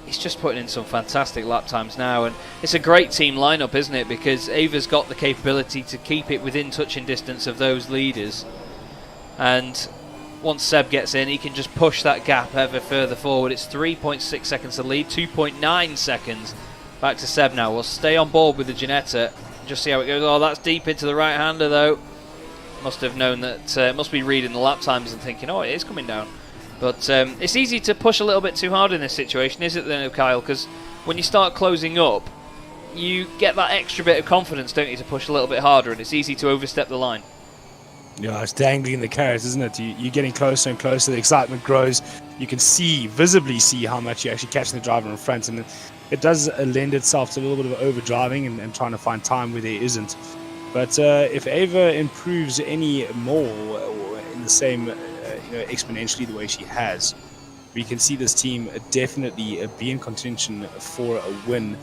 he's just putting in some fantastic lap times now, and it's a great team lineup, isn't it? Because Ava's got the capability to keep it within touching distance of those leaders, and once Seb gets in, he can just push that gap ever further forward. It's 3.6 seconds to lead, 2.9 seconds back to Seb now. We'll stay on board with the Ginetta, just see how it goes. Oh, that's deep into the right-hander though. Must have known that, must be reading the lap times and thinking, oh, it is coming down. But it's easy to push a little bit too hard in this situation, is it then, Kyle? Because when you start closing up, you get that extra bit of confidence, don't you, to push a little bit harder, and it's easy to overstep the line. Yeah, it's dangling the carrot, isn't it? You're getting closer and closer, the excitement grows. You can visibly see how much you're actually catching the driver in front, and it does lend itself to a little bit of overdriving and trying to find time where there isn't. But if Ava improves any more in the same exponentially the way she has, we can see this team definitely be in contention for a win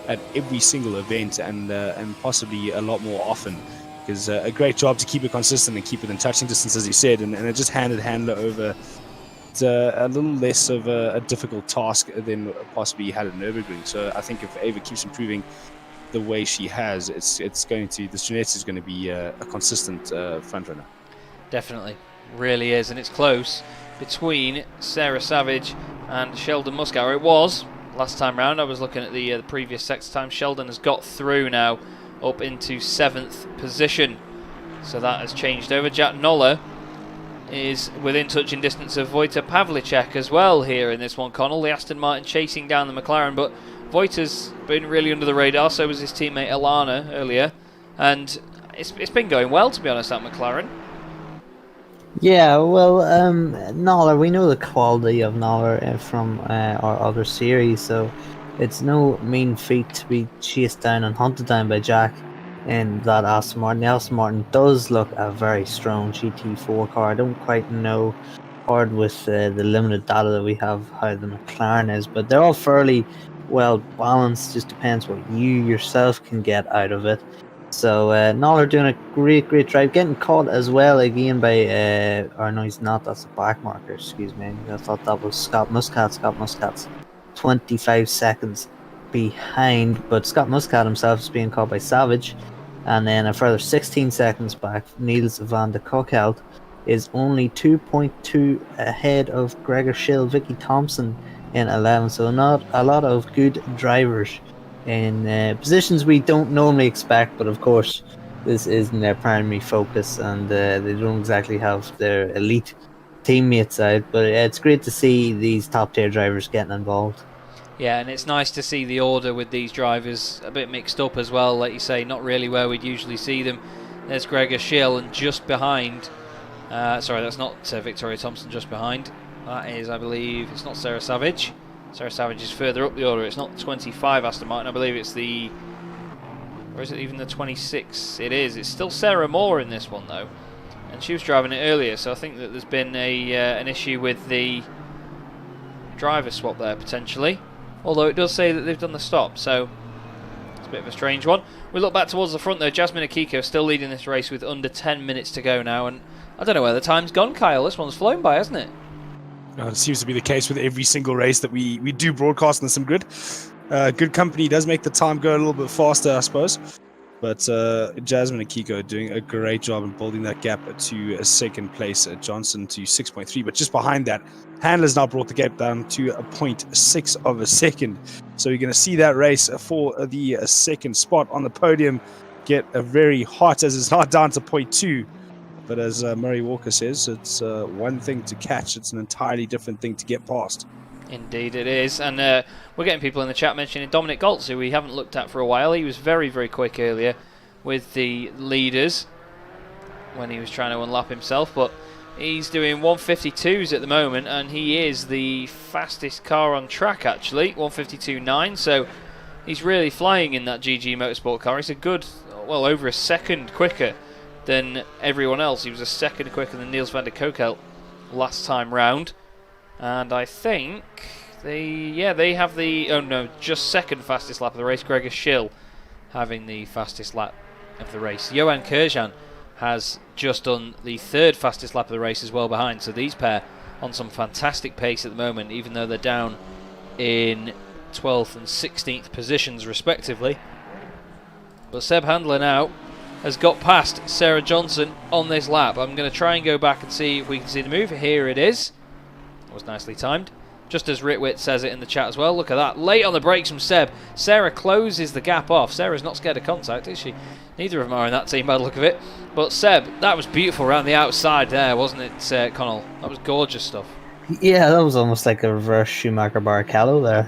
at every single event, and possibly a lot more often, because a great job to keep it consistent and keep it in touching distance, as you said, and it just handed Handler over. It's a little less of a difficult task than possibly he had at Nurburgring. So I think if Ava keeps improving the way she has, this Ginetta is going to be a consistent front runner. Definitely. Really is, and it's close between Sarah Savage and Sheldon Muscat. It was last time round. I was looking at the previous sector time. Sheldon has got through now up into 7th position, so that has changed over. Jack Noller is within touching distance of Wojtek Pavlicek as well here in this one, Connell. The Aston Martin chasing down the McLaren, but Wojtek's been really under the radar, so was his teammate Elana earlier, and it's been going well, to be honest, at McLaren. Yeah, well, Noller, we know the quality of Noller from our other series, so it's no mean feat to be chased down and hunted down by Jack in that Aston Martin. The Aston Martin does look a very strong GT4 car. I don't quite know hard with the limited data that we have how the McLaren is, but they're all fairly well balanced. Just depends what you yourself can get out of it. So Noller doing a great drive, getting caught as well again by or no, he's not, that's a back marker, excuse me, I thought that was Scott Muscat's 25 seconds behind, but Scott Muscat himself is being caught by Savage, and then a further 16 seconds back, Niels van der Koekout, is only 2.2 ahead of Gregor Schill, Vicky Thompson in 11th. So not a lot of good drivers in positions we don't normally expect, but of course this isn't their primary focus, and they don't exactly have their elite teammates out. But it's great to see these top tier drivers getting involved. Yeah, and it's nice to see the order with these drivers a bit mixed up as well. Like you say, not really where we'd usually see them. There's Gregor Schill, and just behind, sorry, that's not Victoria Thompson just behind. That is, I believe, it's not Sarah Savage. Sarah Savage is further up the order. It's not 25 Aston Martin. I believe it's the, or is it even the 26? It is. It's still Sarah Moore in this one though, and she was driving it earlier. So I think that there's been an issue with the driver swap there potentially. Although it does say that they've done the stop, so it's a bit of a strange one. We look back towards the front though. Jasmine Akiko still leading this race with under 10 minutes to go now, and I don't know where the time's gone, Kyle. This one's flown by, hasn't it? It seems to be the case with every single race that we do broadcast in some grid. Good company does make the time go a little bit faster, I suppose. But Jasmine Akiko doing a great job in building that gap to a second place. Johnson to 6.3. But just behind that, Handler's now brought the gap down to a 0.6 of a second. So you're going to see that race for the second spot on the podium get very hot, as it's not down to 0.2. But as Murray Walker says, it's one thing to catch. It's an entirely different thing to get past. Indeed it is, and we're getting people in the chat mentioning Dominic Goltz, who we haven't looked at for a while. He was very, very quick earlier with the leaders when he was trying to unlap himself, but he's doing 152s at the moment, and he is the fastest car on track actually, 152.9, so he's really flying in that GG Motorsport car. He's a good, well, over a second quicker than everyone else. He was a second quicker than Niels van der Kokelt last time round. And I think they have the, oh no, just second fastest lap of the race. Gregor Schill having the fastest lap of the race. Johan Kerjan has just done the third fastest lap of the race as well behind. So these pair on some fantastic pace at the moment, even though they're down in 12th and 16th positions respectively. But Seb Handler now has got past Sarah Johnson on this lap. I'm going to try and go back and see if we can see the move. Here it is. Was nicely timed, just as Ritwit says it in the chat as well. Look at that, late on the brakes from Seb. Sarah closes the gap off. Sarah's not scared of contact, is she? Neither of them are in that team by the look of it. But Seb, that was beautiful around the outside there, wasn't it, Connell? That was gorgeous stuff. Yeah, that was almost like a reverse Schumacher Barrichello there,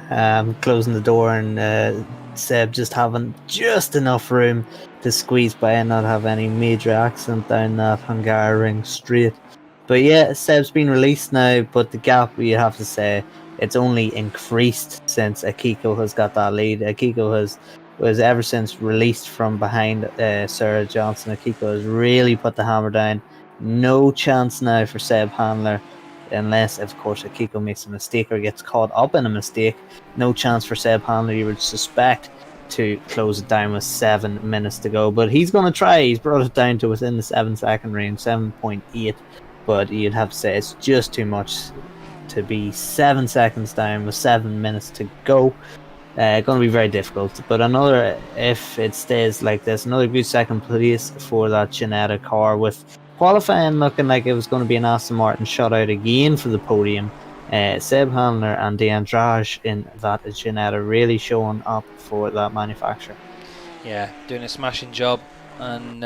closing the door, and Seb just having just enough room to squeeze by and not have any major accident down that Hungaroring straight. But yeah, Seb's been released now, but the gap, you have to say, it's only increased since Akiko has got that lead. Akiko was ever since released from behind Sarah Johnson. Akiko has really put the hammer down. No chance now for Seb Handler, unless, of course, Akiko makes a mistake or gets caught up in a mistake. No chance for Seb Handler, you would suspect, to close it down with 7 minutes to go. But he's going to try. He's brought it down to within the 7-second range, 7.8. But you'd have to say it's just too much to be 7 seconds down with 7 minutes to go. Going to be very difficult. But another, if it stays like this, another good second place for that Ginetta car, with qualifying looking like it was going to be an Aston Martin shutout again for the podium. Seb Handler and De Andrade in that Ginetta really showing up for that manufacturer. Yeah, doing a smashing job, and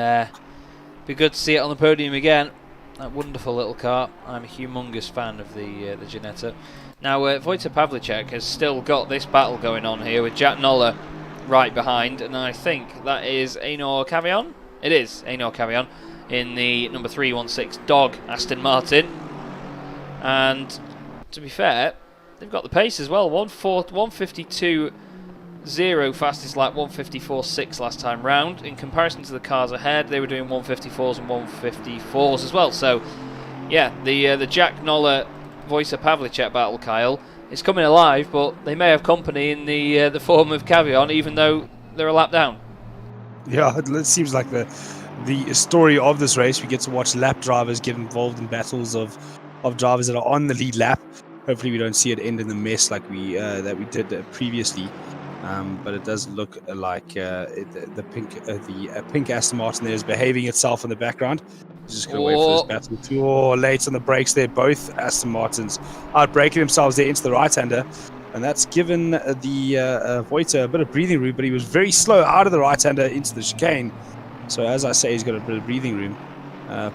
be good to see it on the podium again. That wonderful little car. I'm a humongous fan of the Ginetta. Now, Wojciech Pawlicek has still got this battle going on here with Jack Noller right behind, and I think that is Einor Cavion. It is Einor Cavion in the number 316 Dog Aston Martin. And to be fair, they've got the pace as well. 152.0 fastest lap, 154.6 last time round. In comparison to the cars ahead, they were doing 154s and 154s as well. So, yeah, the Jack Noller Wojciech Pawlicek battle, Kyle, is coming alive, but they may have company in the form of Cavion, even though they're a lap down. Yeah, it seems like the story of this race. We get to watch lap drivers get involved in battles of drivers that are on the lead lap. Hopefully we don't see it end in the mess like we did previously. but it does look like the pink Aston Martin there is behaving itself in the background. He's just going to wait for this battle. Late on the brakes there. Both Aston Martins outbraking themselves there into the right-hander. And that's given the Voiter a bit of breathing room, but he was very slow out of the right-hander into the chicane. So as I say, he's got a bit of breathing room.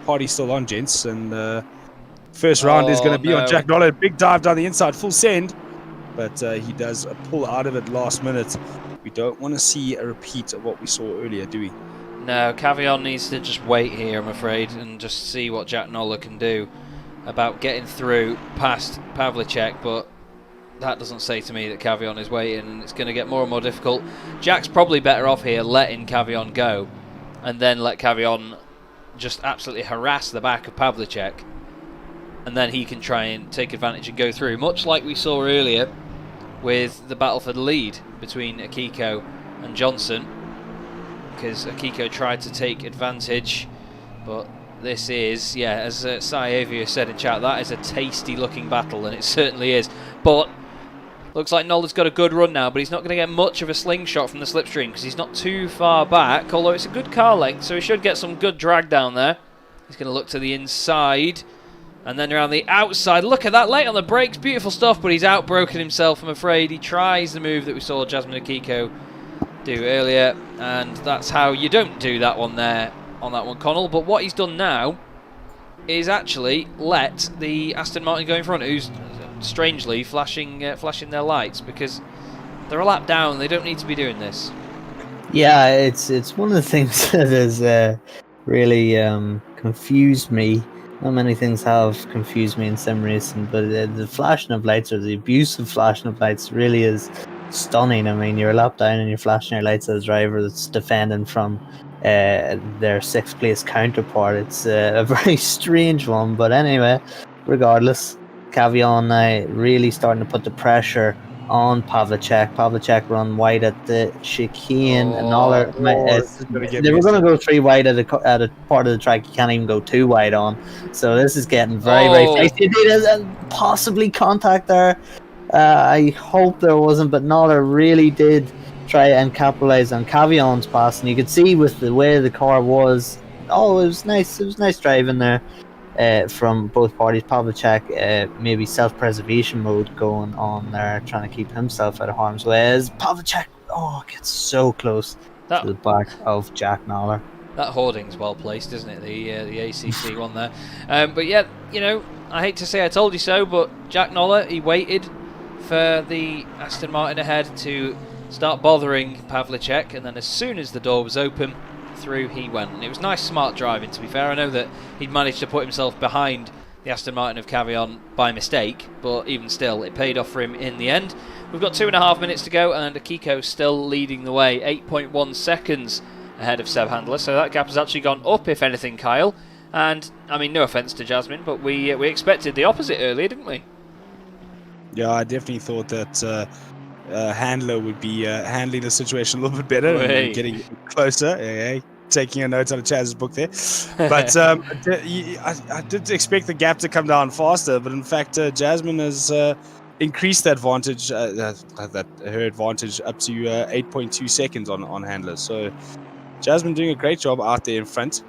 Party's still on, gents. And first round is going to be on Jack Noller. Big dive down the inside, full send. But he does pull out of it last minute. We don't want to see a repeat of what we saw earlier, do we? No, Cavion needs to just wait here, I'm afraid, and just see what Jack Noller can do about getting through past Pavlicek, but that doesn't say to me that Cavion is waiting, and it's going to get more and more difficult. Jack's probably better off here letting Cavion go, and then let Cavion just absolutely harass the back of Pavlicek, and then he can try and take advantage and go through, much like we saw earlier with the battle for the lead between Akiko and Johnson, because Akiko tried to take advantage, but this is, as Sai Avia said in chat, that is a tasty looking battle, and it certainly is. But looks like Noller's got a good run now, but he's not going to get much of a slingshot from the slipstream because he's not too far back, although it's a good car length, so he should get some good drag down there. He's going to look to the inside and then around the outside. Look at that, late on the brakes, beautiful stuff, but he's outbroken himself, I'm afraid. He tries the move that we saw Jasmine Akiko do earlier, and that's how you don't do that one there on that one, Connell. But what he's done now is actually let the Aston Martin go in front, who's strangely flashing their lights, because they're a lap down. They don't need to be doing this. Yeah, it's one of the things that has really confused me. Not many things have confused me in sim racing, but the flashing of lights, or the abuse of flashing of lights, really is stunning. I mean, you're a lap down and you're flashing your lights at a driver that's defending from their sixth place counterpart. It's a very strange one, but anyway, regardless, Cavion really starting to put the pressure on Pavlicek. Pavlicek run wide at the chicane, and Noller, they were going to go 3 wide at a part of the track you can't even go 2 wide on. So this is getting very feisty. There's possibly contact there. I hope there wasn't, but Noller really did try and capitalize on Cavion's pass, and you could see with the way the car was. Oh, it was nice. It was nice driving there from both parties. Pavlicek, maybe self-preservation mode going on there, trying to keep himself out of harm's way. As Pavlicek, gets so close to the back of Jack Noller. That hoarding's well placed, isn't it? The ACC one there. But yeah, I hate to say I told you so, but Jack Noller, he waited for the Aston Martin ahead to start bothering Pavlicek, and then as soon as the door was open, through he went. And it was nice, smart driving, to be fair. I know that he'd managed to put himself behind the Aston Martin of Cavion by mistake, but even still, it paid off for him in the end. We've got 2.5 minutes to go, and Akiko still leading the way, 8.1 seconds ahead of Seb Handler, so that gap has actually gone up, if anything, Kyle. And, I mean, no offence to Jasmine, but we expected the opposite earlier, didn't we? Yeah, I definitely thought that Handler would be handling the situation a little bit better and getting closer. Taking a note out of Chaz's book there. But I did expect the gap to come down faster, but in fact, Jasmine has increased that advantage, her advantage up to 8.2 seconds on Handler. So Jasmine doing a great job out there in front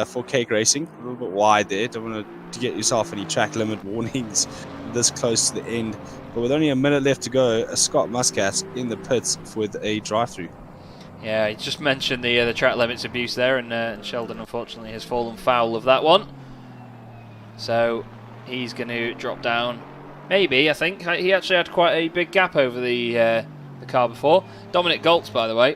for cake racing. A little bit wide there. Don't want to get yourself any track limit warnings this close to the end. But with only a minute left to go, Scott Muscat in the pits with a drive-through. Yeah, he just mentioned the track limits abuse there, and Sheldon unfortunately has fallen foul of that one. So he's going to drop down. Maybe, I think. He actually had quite a big gap over the car before. Dominic Goltz, by the way,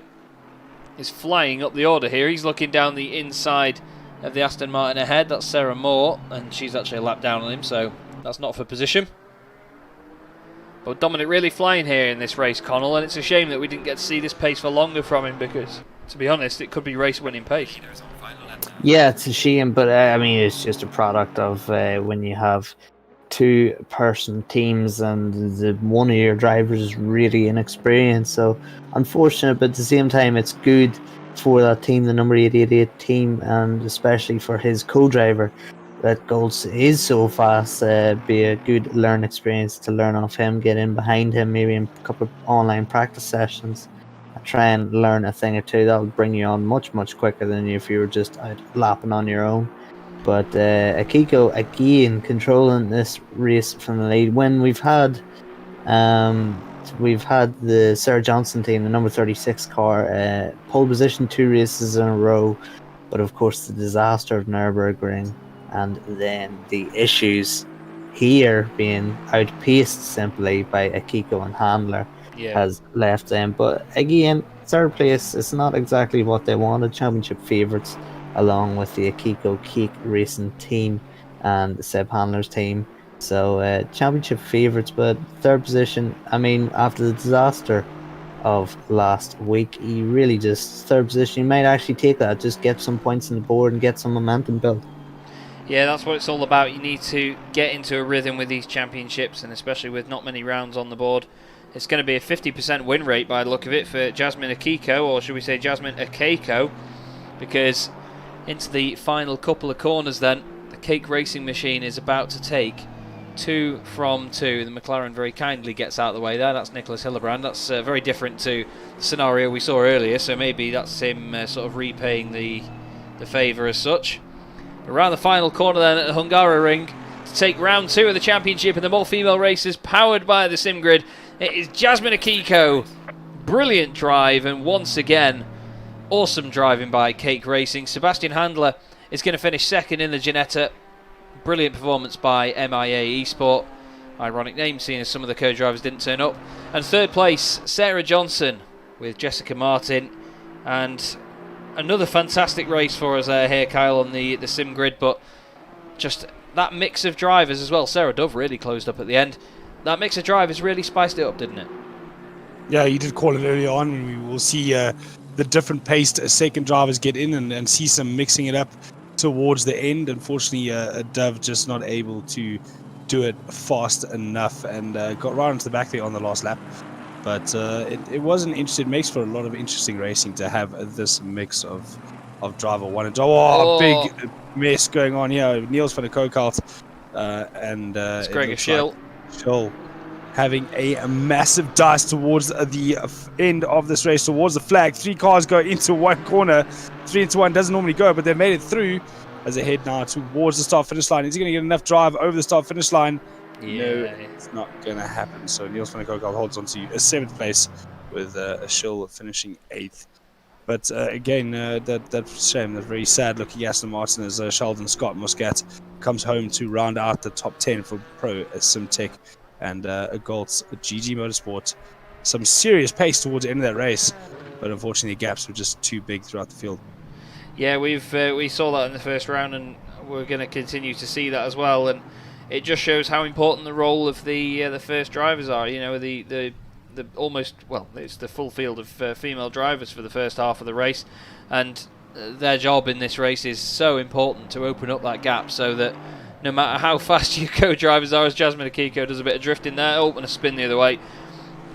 is flying up the order here. He's looking down the inside of the Aston Martin ahead. That's Sarah Moore, and she's actually a lap down on him, so that's not for position. But Dominic really flying here in this race, Connell, and it's a shame that we didn't get to see this pace for longer from him, because, to be honest, it could be race-winning pace. Yeah, it's a shame, but I mean, it's just a product of when you have 2-person teams and one of your drivers is really inexperienced. So, unfortunate, but at the same time, it's good for that team, the number 888 team, and especially for his co-driver. that Goltz is so fast, be a good learn experience to learn off him, get in behind him, maybe in a couple of online practice sessions, try and learn a thing or two. That'll bring you on much, much quicker than if you were just out lapping on your own. But Akiko, again, controlling this race from the lead. When we've had the Sarah Johnson team, the number 36 car, pole position 2 races in a row, but of course the disaster of Nurburgring, and then the issues here being outpaced simply by Akiko and Handler has left them. But again, third place is not exactly what they wanted. Championship favourites, along with the Akiko Cake Racing team and the Seb Handler's team. So championship favourites, but third position, I mean, after the disaster of last week, you really just, third position, you might actually take that, just get some points on the board and get some momentum built. Yeah, that's what it's all about. You need to get into a rhythm with these championships, and especially with not many rounds on the board. It's going to be a 50% win rate by the look of it for Jasmine Akiko, or should we say Jasmine Akeko, because into the final couple of corners then, the Cake Racing machine is about to take 2 from 2. The McLaren very kindly gets out of the way there. That's Nicholas Hillebrand. That's very different to the scenario we saw earlier, so maybe that's him sort of repaying the favour as such. Around the final corner then at the Hungaroring to take round 2 of the championship in the all-female races powered by the SimGrid. It is Jasmine Akiko. Brilliant drive, and once again, awesome driving by Cake Racing. Sebastian Handler is going to finish second in the Ginetta. Brilliant performance by MIA Esport. Ironic name, seeing as some of the co-drivers didn't turn up. And third place, Sarah Johnson with Jessica Martin. And another fantastic race for us here, Kyle, on the SimGrid. But just that mix of drivers as well. Sarah Dove really closed up at the end. That mix of drivers really spiced it up, didn't it? Yeah, you did call it earlier on. We will see the different paced second drivers get in and see some mixing it up towards the end. Unfortunately, Dove just not able to do it fast enough and got right into the back there on the last lap. But it was an interesting, it makes for a lot of interesting racing to have this mix of driver one and big mess going on here. Niels van der Kokalt and it's Gregor Schill having a massive dice towards the end of this race, towards the flag. 3 cars go into one corner. 3 into 1 doesn't normally go, but they made it through as they head now towards the start-finish line. Is he going to get enough drive over the start-finish line? Yeah. No, it's not going to happen. So Niels van der Kokalt holds on to a 7th place with Schill finishing 8th. But again, that's shame, that very sad-looking Aston Martin as Sheldon Scott Muscat comes home to round out the top 10 for Pro Simtech and Goltz GG Motorsport. Some serious pace towards the end of that race, but unfortunately the gaps were just too big throughout the field. Yeah, we saw that in the first round, and we're going to continue to see that as well. And it just shows how important the role of the first drivers are. You know, the almost, well, it's the full field of female drivers for the first half of the race, and their job in this race is so important to open up that gap so that no matter how fast your co-drivers are, as Jasmine Akiko does a bit of drifting there, and a spin the other way,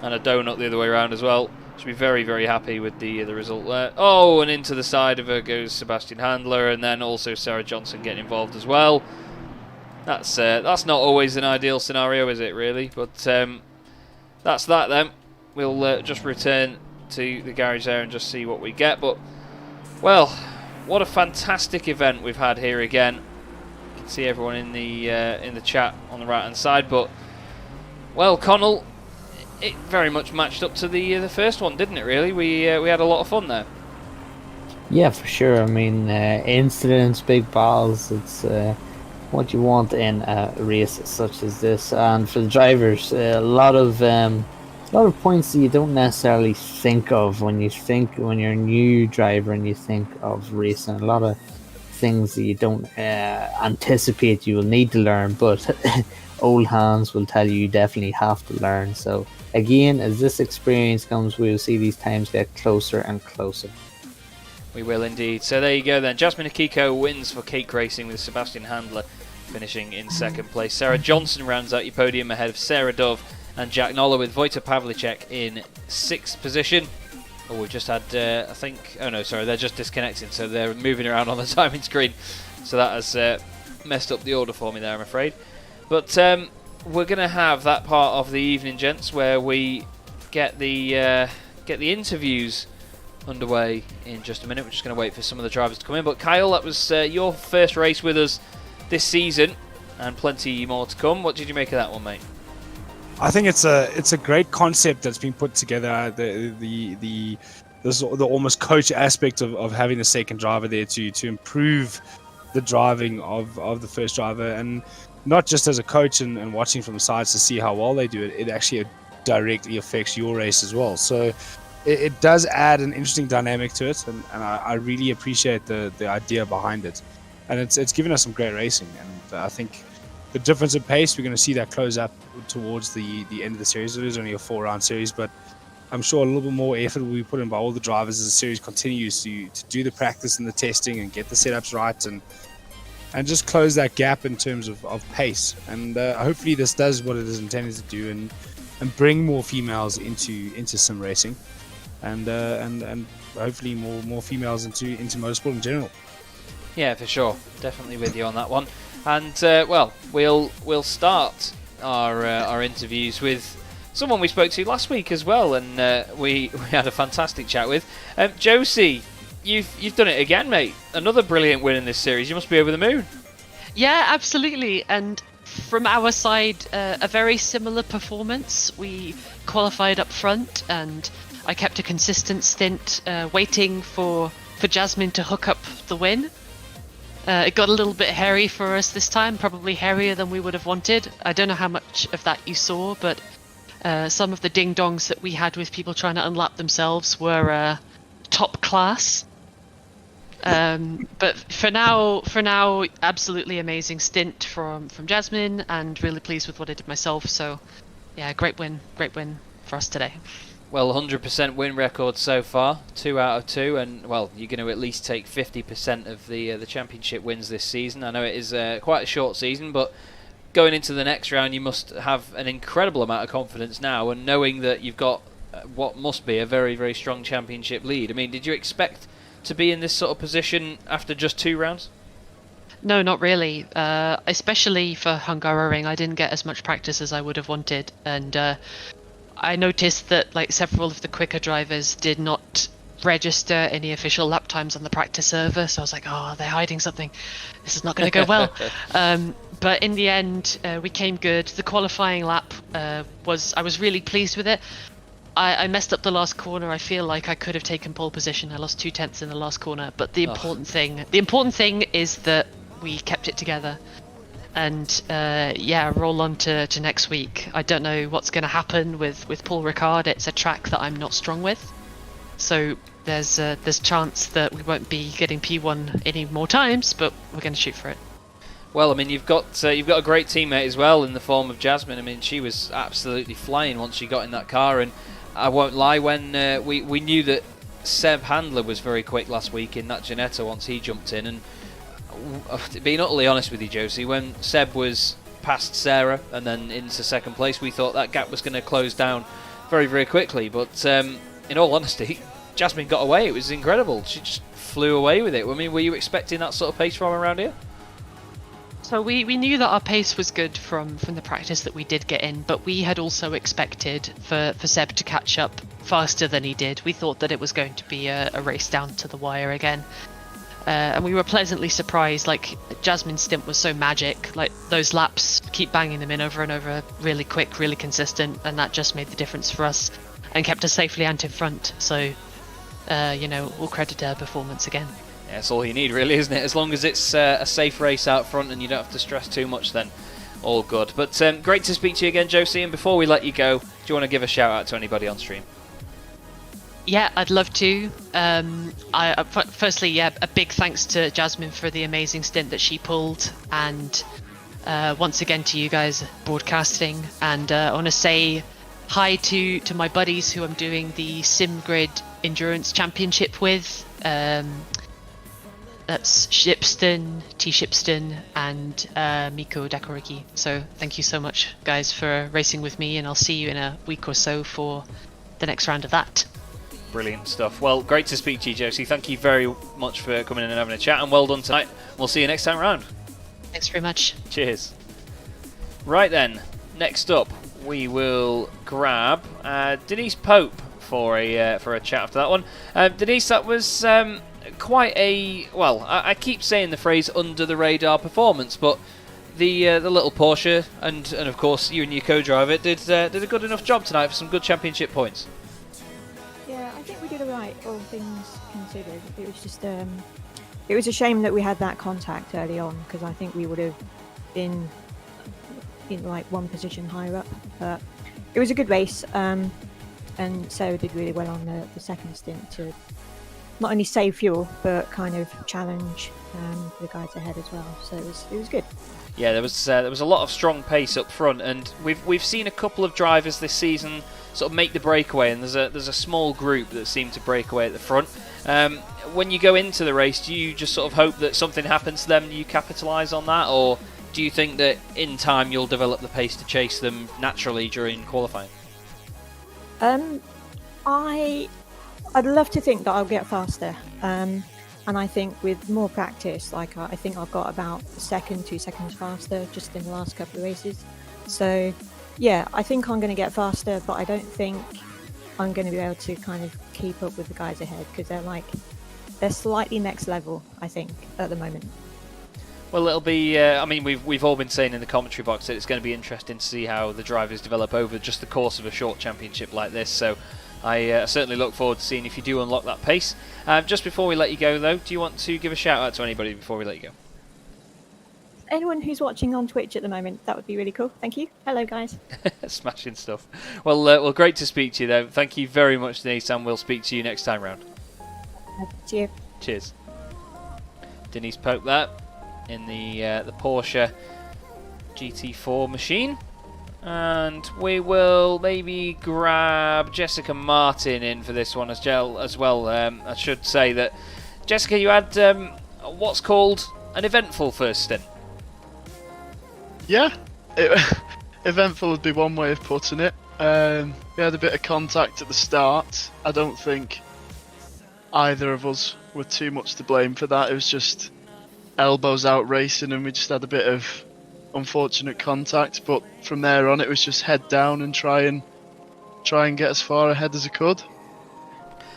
and a donut the other way around as well. Should be very, very happy with the result there. Oh, and into the side of her goes Sebastian Handler, and then also Sarah Johnson getting involved as well. That's not always an ideal scenario, is it, really? But that's that then. We'll just return to the garage there and just see what we get. But, well, what a fantastic event we've had here again. You can see everyone in the chat on the right-hand side. But, well, Connell, it very much matched up to the first one, didn't it, really? We had a lot of fun there. Yeah, for sure. I mean, incidents, big battles, it's what you want in a race such as this. And for the drivers, a lot of points that you don't necessarily think of when you're a new driver and you think of racing. A lot of things that you don't anticipate you will need to learn, but old hands will tell you definitely have to learn. So again, as this experience comes, we'll see these times get closer and closer. We will indeed. So there you go then. Jasmine Akiko wins for Cake Racing with Sebastian Handler finishing in second place. Sarah Johnson rounds out your podium ahead of Sarah Dove and Jack Noller, with Wojtek Pavlicek in 6th position. Oh, we've just had, I think, oh no, sorry, they're just disconnecting, so they're moving around on the timing screen. So that has messed up the order for me there, I'm afraid. But we're going to have that part of the evening, gents, where we get the interviews underway in just a minute. We're just going to wait for some of the drivers to come in. But Kyle, that was your first race with us this season, and plenty more to come. What did you make of that one, mate? I think it's a great concept that's been put together. The almost coach aspect of having a second driver there to improve the driving of the first driver, and not just as a coach and watching from the sides to see how well they do it. It actually directly affects your race as well. So it does add an interesting dynamic to it, and I really appreciate the idea behind it. And it's given us some great racing, and I think the difference in pace, we're going to see that close up towards the end of the series. It is only a 4-round series, but I'm sure a little bit more effort will be put in by all the drivers as the series continues to do the practice and the testing and get the setups right, and just close that gap in terms of pace. And hopefully this does what it is intended to do, and bring more females into sim racing, and hopefully more females into motorsport in general. Yeah, for sure. Definitely with you on that one. And well, we'll start our interviews with someone we spoke to last week as well, and we had a fantastic chat with Josie. You've done it again, mate. Another brilliant win in this series. You must be over the moon. Yeah, absolutely. And from our side, a very similar performance. We qualified up front, and I kept a consistent stint, waiting for Jasmine to hook up the win. It got a little bit hairy for us this time, probably hairier than we would have wanted. I don't know how much of that you saw, but some of the ding-dongs that we had with people trying to unlap themselves were top class. But for now, absolutely amazing stint from Jasmine, and really pleased with what I did myself. So, yeah, great win for us today. Well, 100% win record so far, 2 out of 2, and well, you're going to at least take 50% of the championship wins this season. I know it is quite a short season, but going into the next round, you must have an incredible amount of confidence now, and knowing that you've got what must be a very, very strong championship lead. I mean, did you expect to be in this sort of position after just 2 rounds? No, not really. Especially for Hungaroring, I didn't get as much practice as I would have wanted, and I noticed that like several of the quicker drivers did not register any official lap times on the practice server, so I was like, oh, they're hiding something. This is not going to go well. But in the end, we came good. The qualifying lap I was really pleased with it. I messed up the last corner. I feel like I could have taken pole position. I lost 0.2 in the last corner, but the important thing is that we kept it together. And roll on to next week. I don't know what's going to happen with Paul Ricard. It's a track that I'm not strong with, so there's chance that we won't be getting P1 any more times, but we're going to shoot for it. Well, I mean, you've got a great teammate as well in the form of Jasmine. I mean, she was absolutely flying once she got in that car, and I won't lie, when we knew that Seb Handler was very quick last week in that Ginetta once he jumped in, and being utterly honest with you, Josie, when Seb was past Sarah and then into second place, we thought that gap was going to close down very, very quickly. But in all honesty, Jasmine got away. It was incredible. She just flew away with it. I mean, were you expecting that sort of pace from around here? So we knew that our pace was good from the practice that we did get in, but we had also expected for Seb to catch up faster than he did. We thought that it was going to be a race down to the wire again. And we were pleasantly surprised. Like, Jasmine's stint was so magic. Like, those laps, keep banging them in over and over, really quick, really consistent, and that just made the difference for us and kept us safely and in front. So, all credit to her performance again. Yeah, that's all you need, really, isn't it? As long as it's a safe race out front and you don't have to stress too much, then all good. But great to speak to you again, Josie. And before we let you go, do you want to give a shout out to anybody on stream? Yeah, I'd love to. Firstly, a big thanks to Jasmine for the amazing stint that she pulled, and once again to you guys broadcasting. And I want to say hi to my buddies who I'm doing the SimGrid Endurance Championship with. That's Shipston, T. Shipston, and Miko Dakoriki. So thank you so much, guys, for racing with me, and I'll see you in a week or so for the next round of that. Brilliant stuff. Well, great to speak to you, Josie. Thank you very much for coming in and having a chat, and well done tonight. We'll see you next time round. Thanks very much. Cheers. Right then, next up we will grab Denise Pope for a chat after that one. Denise, that was quite a, well, I keep saying the phrase under the radar performance, but the little Porsche and of course you and your co-driver did a good enough job tonight for some good championship points. Yeah, I think we did alright, all things considered. It was just it was a shame that we had that contact early on, because I think we would have been in like one position higher up. But it was a good race, and Sarah did really well on the second stint to not only save fuel but kind of challenge the guys ahead as well. So it was good. Yeah, there was a lot of strong pace up front, and we've seen a couple of drivers this season sort of make the breakaway, and there's a small group that seem to break away at the front. When you go into the race, do you just sort of hope that something happens to them and you capitalise on that, or do you think that in time you'll develop the pace to chase them naturally during qualifying? I'd love to think that I'll get faster, and I think with more practice, like I think I've got about 2 seconds faster just in the last couple of races. So yeah, I think I'm going to get faster, but I don't think I'm going to be able to kind of keep up with the guys ahead, because they're slightly next level, I think, at the moment. Well, it'll be. I mean, we've all been saying in the commentary box that it's going to be interesting to see how the drivers develop over just the course of a short championship like this. So, I certainly look forward to seeing if you do unlock that pace. Just before we let you go, though, do you want to give a shout out to anybody before we let you go? Anyone who's watching on Twitch at the moment, that would be really cool. Thank you. Hello, guys. Smashing stuff. Well, great to speak to you, though. Thank you very much, Denise, and we'll speak to you next time round. See you. Cheers. Denise Pope there in the Porsche GT4 machine. And we will maybe grab Jessica Martin in for this one as well. I should say that, Jessica, you had what's called an eventful first stint. Yeah, eventful would be one way of putting it. We had a bit of contact at the start. I don't think either of us were too much to blame for that. It was just elbows out racing, and we just had a bit of unfortunate contact. But from there on, it was just head down and try and get as far ahead as I could.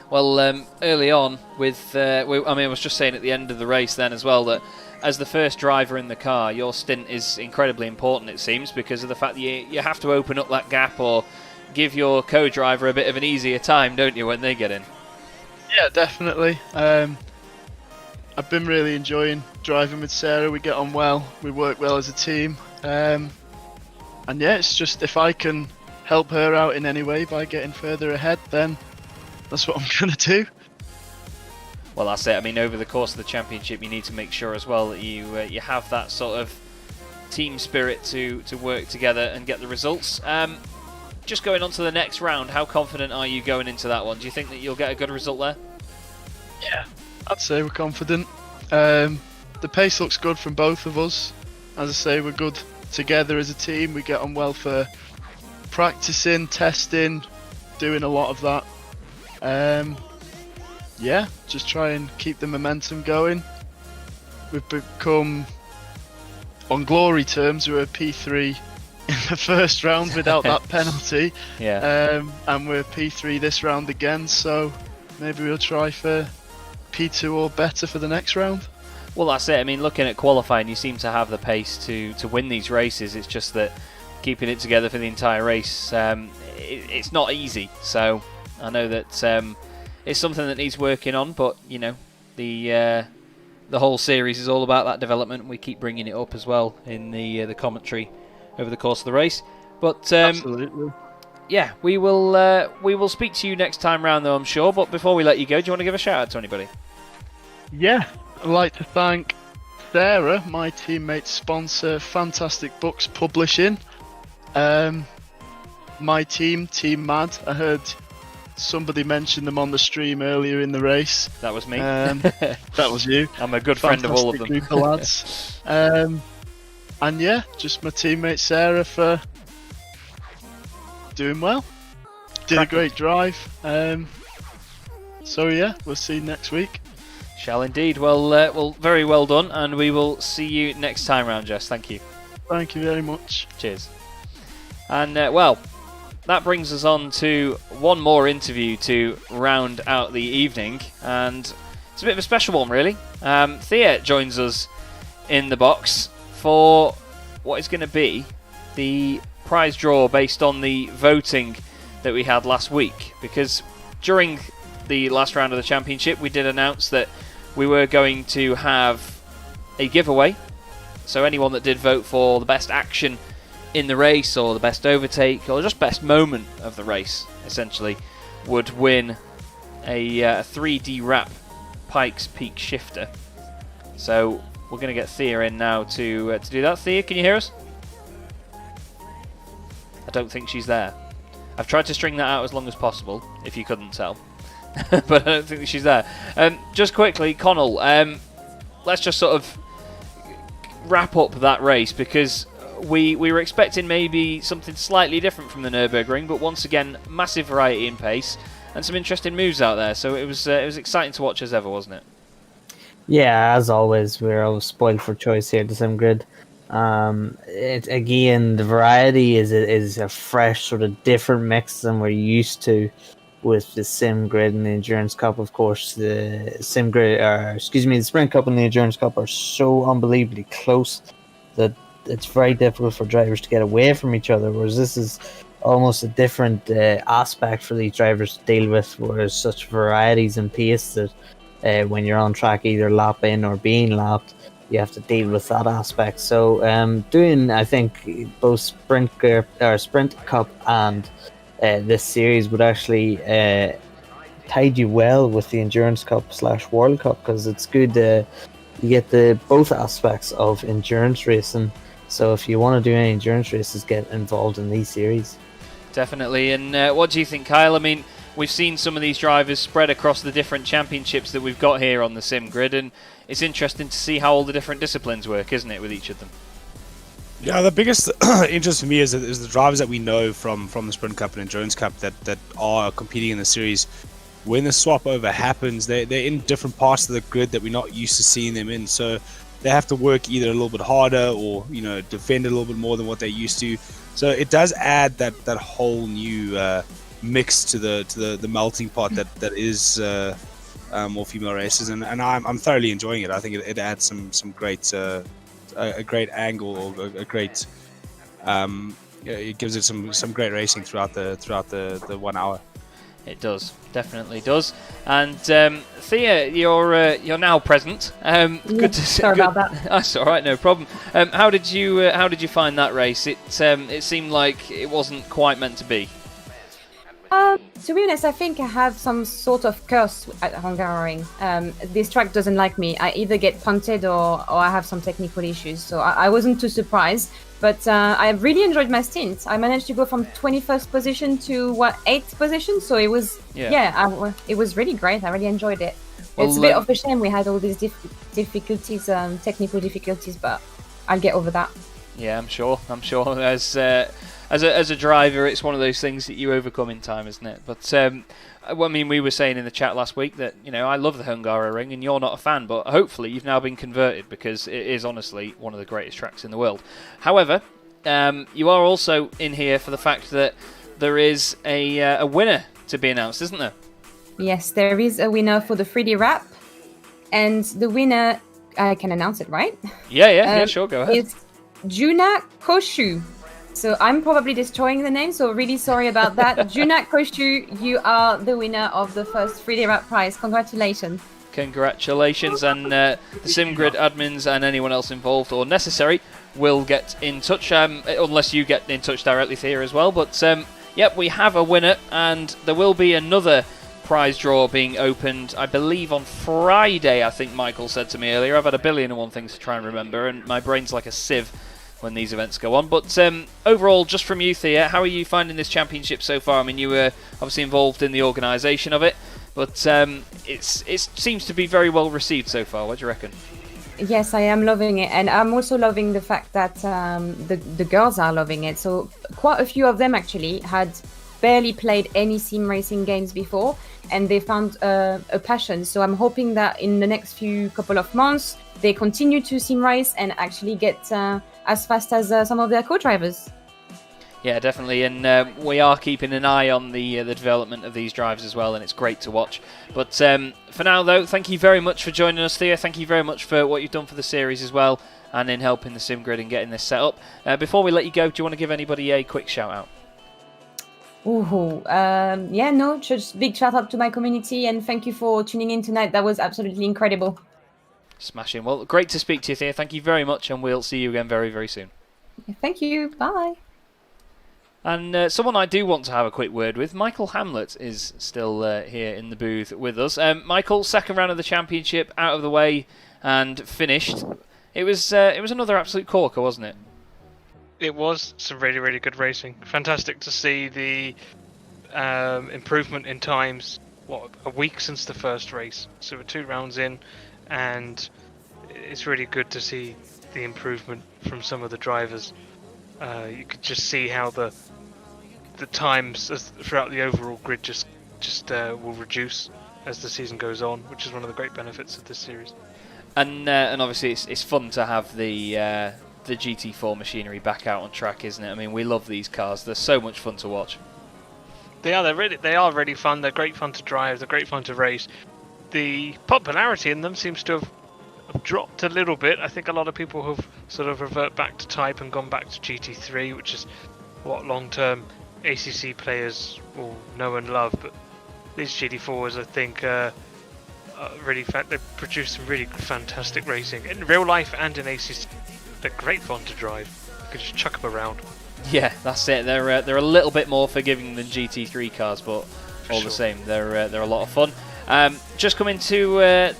Well, early on, I was just saying at the end of the race then as well that as the first driver in the car, your stint is incredibly important, it seems, because of the fact that you have to open up that gap or give your co-driver a bit of an easier time, don't you, when they get in? Yeah, definitely. I've been really enjoying driving with Sarah. We get on well. We work well as a team. And yeah, it's just if I can help her out in any way by getting further ahead, then that's what I'm going to do. Well, that's it. I mean, over the course of the championship, you need to make sure as well that you have that sort of team spirit to work together and get the results. Just going on to the next round, how confident are you going into that one? Do you think that you'll get a good result there? Yeah, I'd say we're confident. The pace looks good from both of us. As I say, we're good together as a team. We get on well for practicing, testing, doing a lot of that. Yeah, just try and keep the momentum going. We've become, on glory terms, we were P3 in the first round without that penalty. Yeah. And we're P3 this round again, so maybe we'll try for P2 or better for the next round. Well, that's it. I mean, looking at qualifying, you seem to have the pace to win these races. It's just that keeping it together for the entire race, it's not easy. So I know that it's something that needs working on, but you know, the whole series is all about that development. We keep bringing it up as well in the commentary over the course of the race. But Absolutely. yeah, we will speak to you next time round, though, I'm sure. But before we let you go, do you want to give a shout out to anybody? Yeah, I'd like to thank Sarah, my teammate sponsor, Fantastic Books Publishing. My team, Team Mad. I heard somebody mention them on the stream earlier in the race. That was me. That was you. I'm a good friend of all of them. Fantastic group of lads. And yeah, just my teammate Sarah for doing well. Did a great drive. So yeah, we'll see you next week. Shall indeed. Well, very well done, and we will see you next time round, Jess. Thank you. Thank you very much. Cheers. And that brings us on to one more interview to round out the evening, and it's a bit of a special one, really. Thea joins us in the box for what is going to be the prize draw based on the voting that we had last week, because during the last round of the championship we did announce that we were going to have a giveaway, so anyone that did vote for the best action in the race or the best overtake or just best moment of the race essentially would win a 3D wrap Pikes Peak shifter. So we're going to get Thea in now to do that. Thea, can you hear us? I don't think she's there. I've tried to string that out as long as possible, if you couldn't tell. But I don't think she's there. Just quickly, Connell, let's just sort of wrap up that race, because we were expecting maybe something slightly different from the Nurburgring, but once again, massive variety in pace and some interesting moves out there. So it was exciting to watch as ever, wasn't it? Yeah, as always, we're always spoiled for choice here at the Sim Grid. Again, the variety is a fresh, sort of different mix than we're used to with the Sim Grid and the Endurance Cup. Of course, the Sprint Cup and the Endurance Cup are so unbelievably close that it's very difficult for drivers to get away from each other, whereas this is almost a different aspect for these drivers to deal with, where there's such varieties in pace that when you're on track, either lap in or being lapped, you have to deal with that aspect. So doing, I think, both Sprint Cup and this series would actually tide you well with the Endurance Cup / World Cup, because it's good you get both aspects of endurance racing. So if you want to do any endurance races, get involved in these series. Definitely. And what do you think, Kyle? I mean, we've seen some of these drivers spread across the different championships that we've got here on the Sim Grid, and it's interesting to see how all the different disciplines work, isn't it, with each of them? Yeah, the biggest interest for me is the drivers that we know from the Sprint Cup and Endurance Cup that are competing in the series. When the swap over happens, they're in different parts of the grid that we're not used to seeing them in. So they have to work either a little bit harder or defend a little bit more than what they're used to. So it does add that whole new mix to the melting pot that is more female races, and I'm thoroughly enjoying it. I think it adds some great a great angle, or a great it gives it some great racing throughout the 1 hour. It does, definitely does. And Thea, you're now present. Good to see. Sorry about that. That's all right, no problem. How did you find that race? It seemed like it wasn't quite meant to be. To be honest, I think I have some sort of curse at Hungaroring. This track doesn't like me. I either get punted or I have some technical issues. So I wasn't too surprised. But I really enjoyed my stint. I managed to go from 21st position to 8th position. So it was it was really great. I really enjoyed it. Well, it's a bit of a shame we had all these difficulties, technical difficulties, but I'll get over that. Yeah, I'm sure. As a driver, it's one of those things that you overcome in time, isn't it? But I mean, we were saying in the chat last week that I love the Hungaroring, and you're not a fan, but hopefully you've now been converted, because it is honestly one of the greatest tracks in the world. However, you are also in here for the fact that there is a winner to be announced, isn't there? Yes, there is a winner for the 3D wrap, and the winner, I can announce it, right? Yeah, sure, go ahead. It's Juna Koshu. So I'm probably destroying the name, so really sorry about that. Juna Koshu, you are the winner of the first 3D wrap prize. Congratulations. Congratulations, and the SimGrid admins and anyone else involved or necessary will get in touch, unless you get in touch directly here as well. But yep, we have a winner, and there will be another prize draw being opened, I believe, on Friday. I think Michael said to me earlier. I've had a billion and one things to try and remember, and my brain's like a sieve when these events go on. But overall, just from you, Thea, how are you finding this championship so far? I mean, you were obviously involved in the organisation of it, but it seems to be very well received so far. What do you reckon? Yes, I am loving it, and I'm also loving the fact that the girls are loving it. So quite a few of them actually had barely played any sim racing games before, and they found a passion. So I'm hoping that in the next few couple of months, they continue to sim race and actually get as fast as some of their co-drivers. Yeah, definitely, and we are keeping an eye on the development of these drives as well, and it's great to watch. But for now, though, thank you very much for joining us, Thea. Thank you very much for what you've done for the series as well, and in helping the SimGrid and getting this set up. Before we let you go, do you want to give anybody a quick shout-out? Just big shout-out to my community, and thank you for tuning in tonight. That was absolutely incredible. Smashing. Well, great to speak to you, Thea. Thank you very much, and we'll see you again very, very soon. Thank you. Bye. And someone I do want to have a quick word with, Michael Hamlet, is still here in the booth with us. Michael, second round of the championship, out of the way and finished. It was another absolute corker, wasn't it? It was some really, really good racing. Fantastic to see the improvement in times. A week since the first race, so we're 2 rounds in, and it's really good to see the improvement from some of the drivers. You could just see how the times throughout the overall grid just will reduce as the season goes on, which is one of the great benefits of this series. And obviously it's fun to have the GT4 machinery back out on track, isn't it? I mean, we love these cars. They're so much fun to watch. They are really fun. They're great fun to drive. They're great fun to race. The popularity in them seems to have dropped a little bit. I think a lot of people have sort of revert back to Type and gone back to GT3, which is what long-term ACC players will know and love. But these GT4s, I think, they produce some really fantastic racing in real life and in ACC. They're great fun to drive. You can just chuck them around. Yeah, that's it. They're a little bit more forgiving than GT3 cars, but the same, they're a lot of fun. Just coming to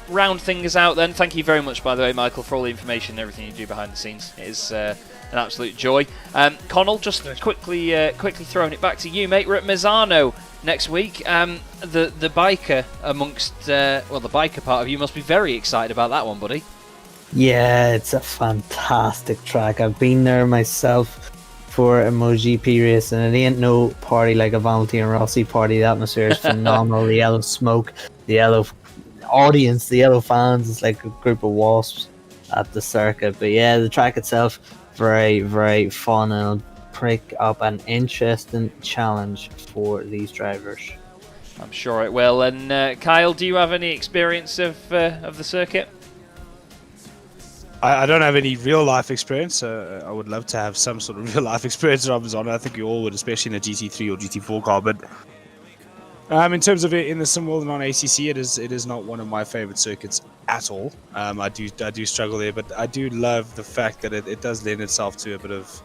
round things out then. Thank you very much, by the way, Michael, for all the information and everything you do behind the scenes. It is an absolute joy. Connell, just quickly throwing it back to you, mate. We're at Misano next week. The biker the biker part of you must be very excited about that one, buddy. Yeah, it's a fantastic track. I've been there myself for a MotoGP race, and it ain't no party like a Valentino Rossi party. The atmosphere is phenomenal. The yellow smoke, the yellow audience, the yellow fans, it's like a group of wasps at the circuit. But yeah, the track itself, very, very fun, and it'll pick up an interesting challenge for these drivers. I'm sure it will. And Kyle, do you have any experience of the circuit? I don't have any real life experience. I would love to have some sort of real life experience around Misano. I think we all would, especially in a GT3 or GT4 car. But in terms of it in the sim world and on ACC, it is not one of my favorite circuits at all. I do struggle there, but I do love the fact that it does lend itself to a bit of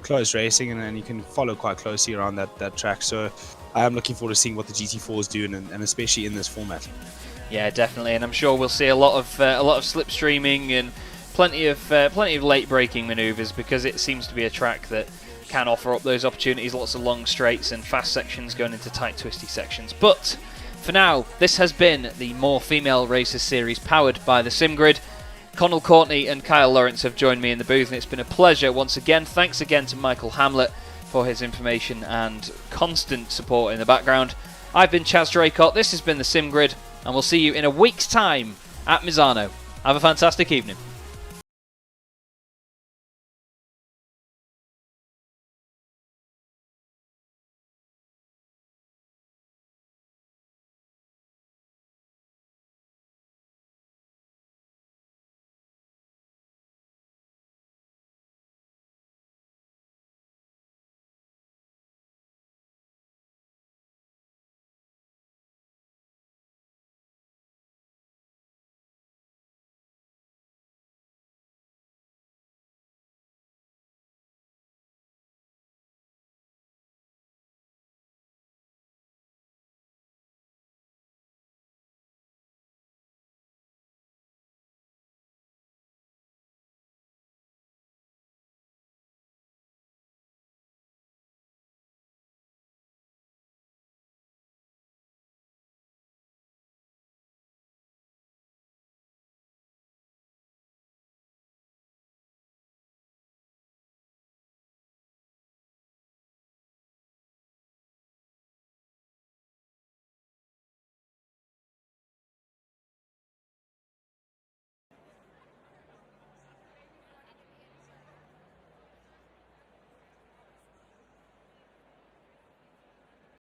close racing, and you can follow quite closely around that track. So I am looking forward to seeing what the GT4 is doing, and especially in this format. Yeah, definitely, and I'm sure we'll see a lot of slipstreaming and plenty of late braking manoeuvres, because it seems to be a track that can offer up those opportunities, lots of long straights and fast sections going into tight twisty sections. But for now, this has been the More Female Racers series powered by the SimGrid. Connell Courtney and Kyle Lawrence have joined me in the booth, and it's been a pleasure once again. Thanks again to Michael Hamlet for his information and constant support in the background. I've been Chaz Draycott, this has been the SimGrid, and we'll see you in a week's time at Misano. Have a fantastic evening.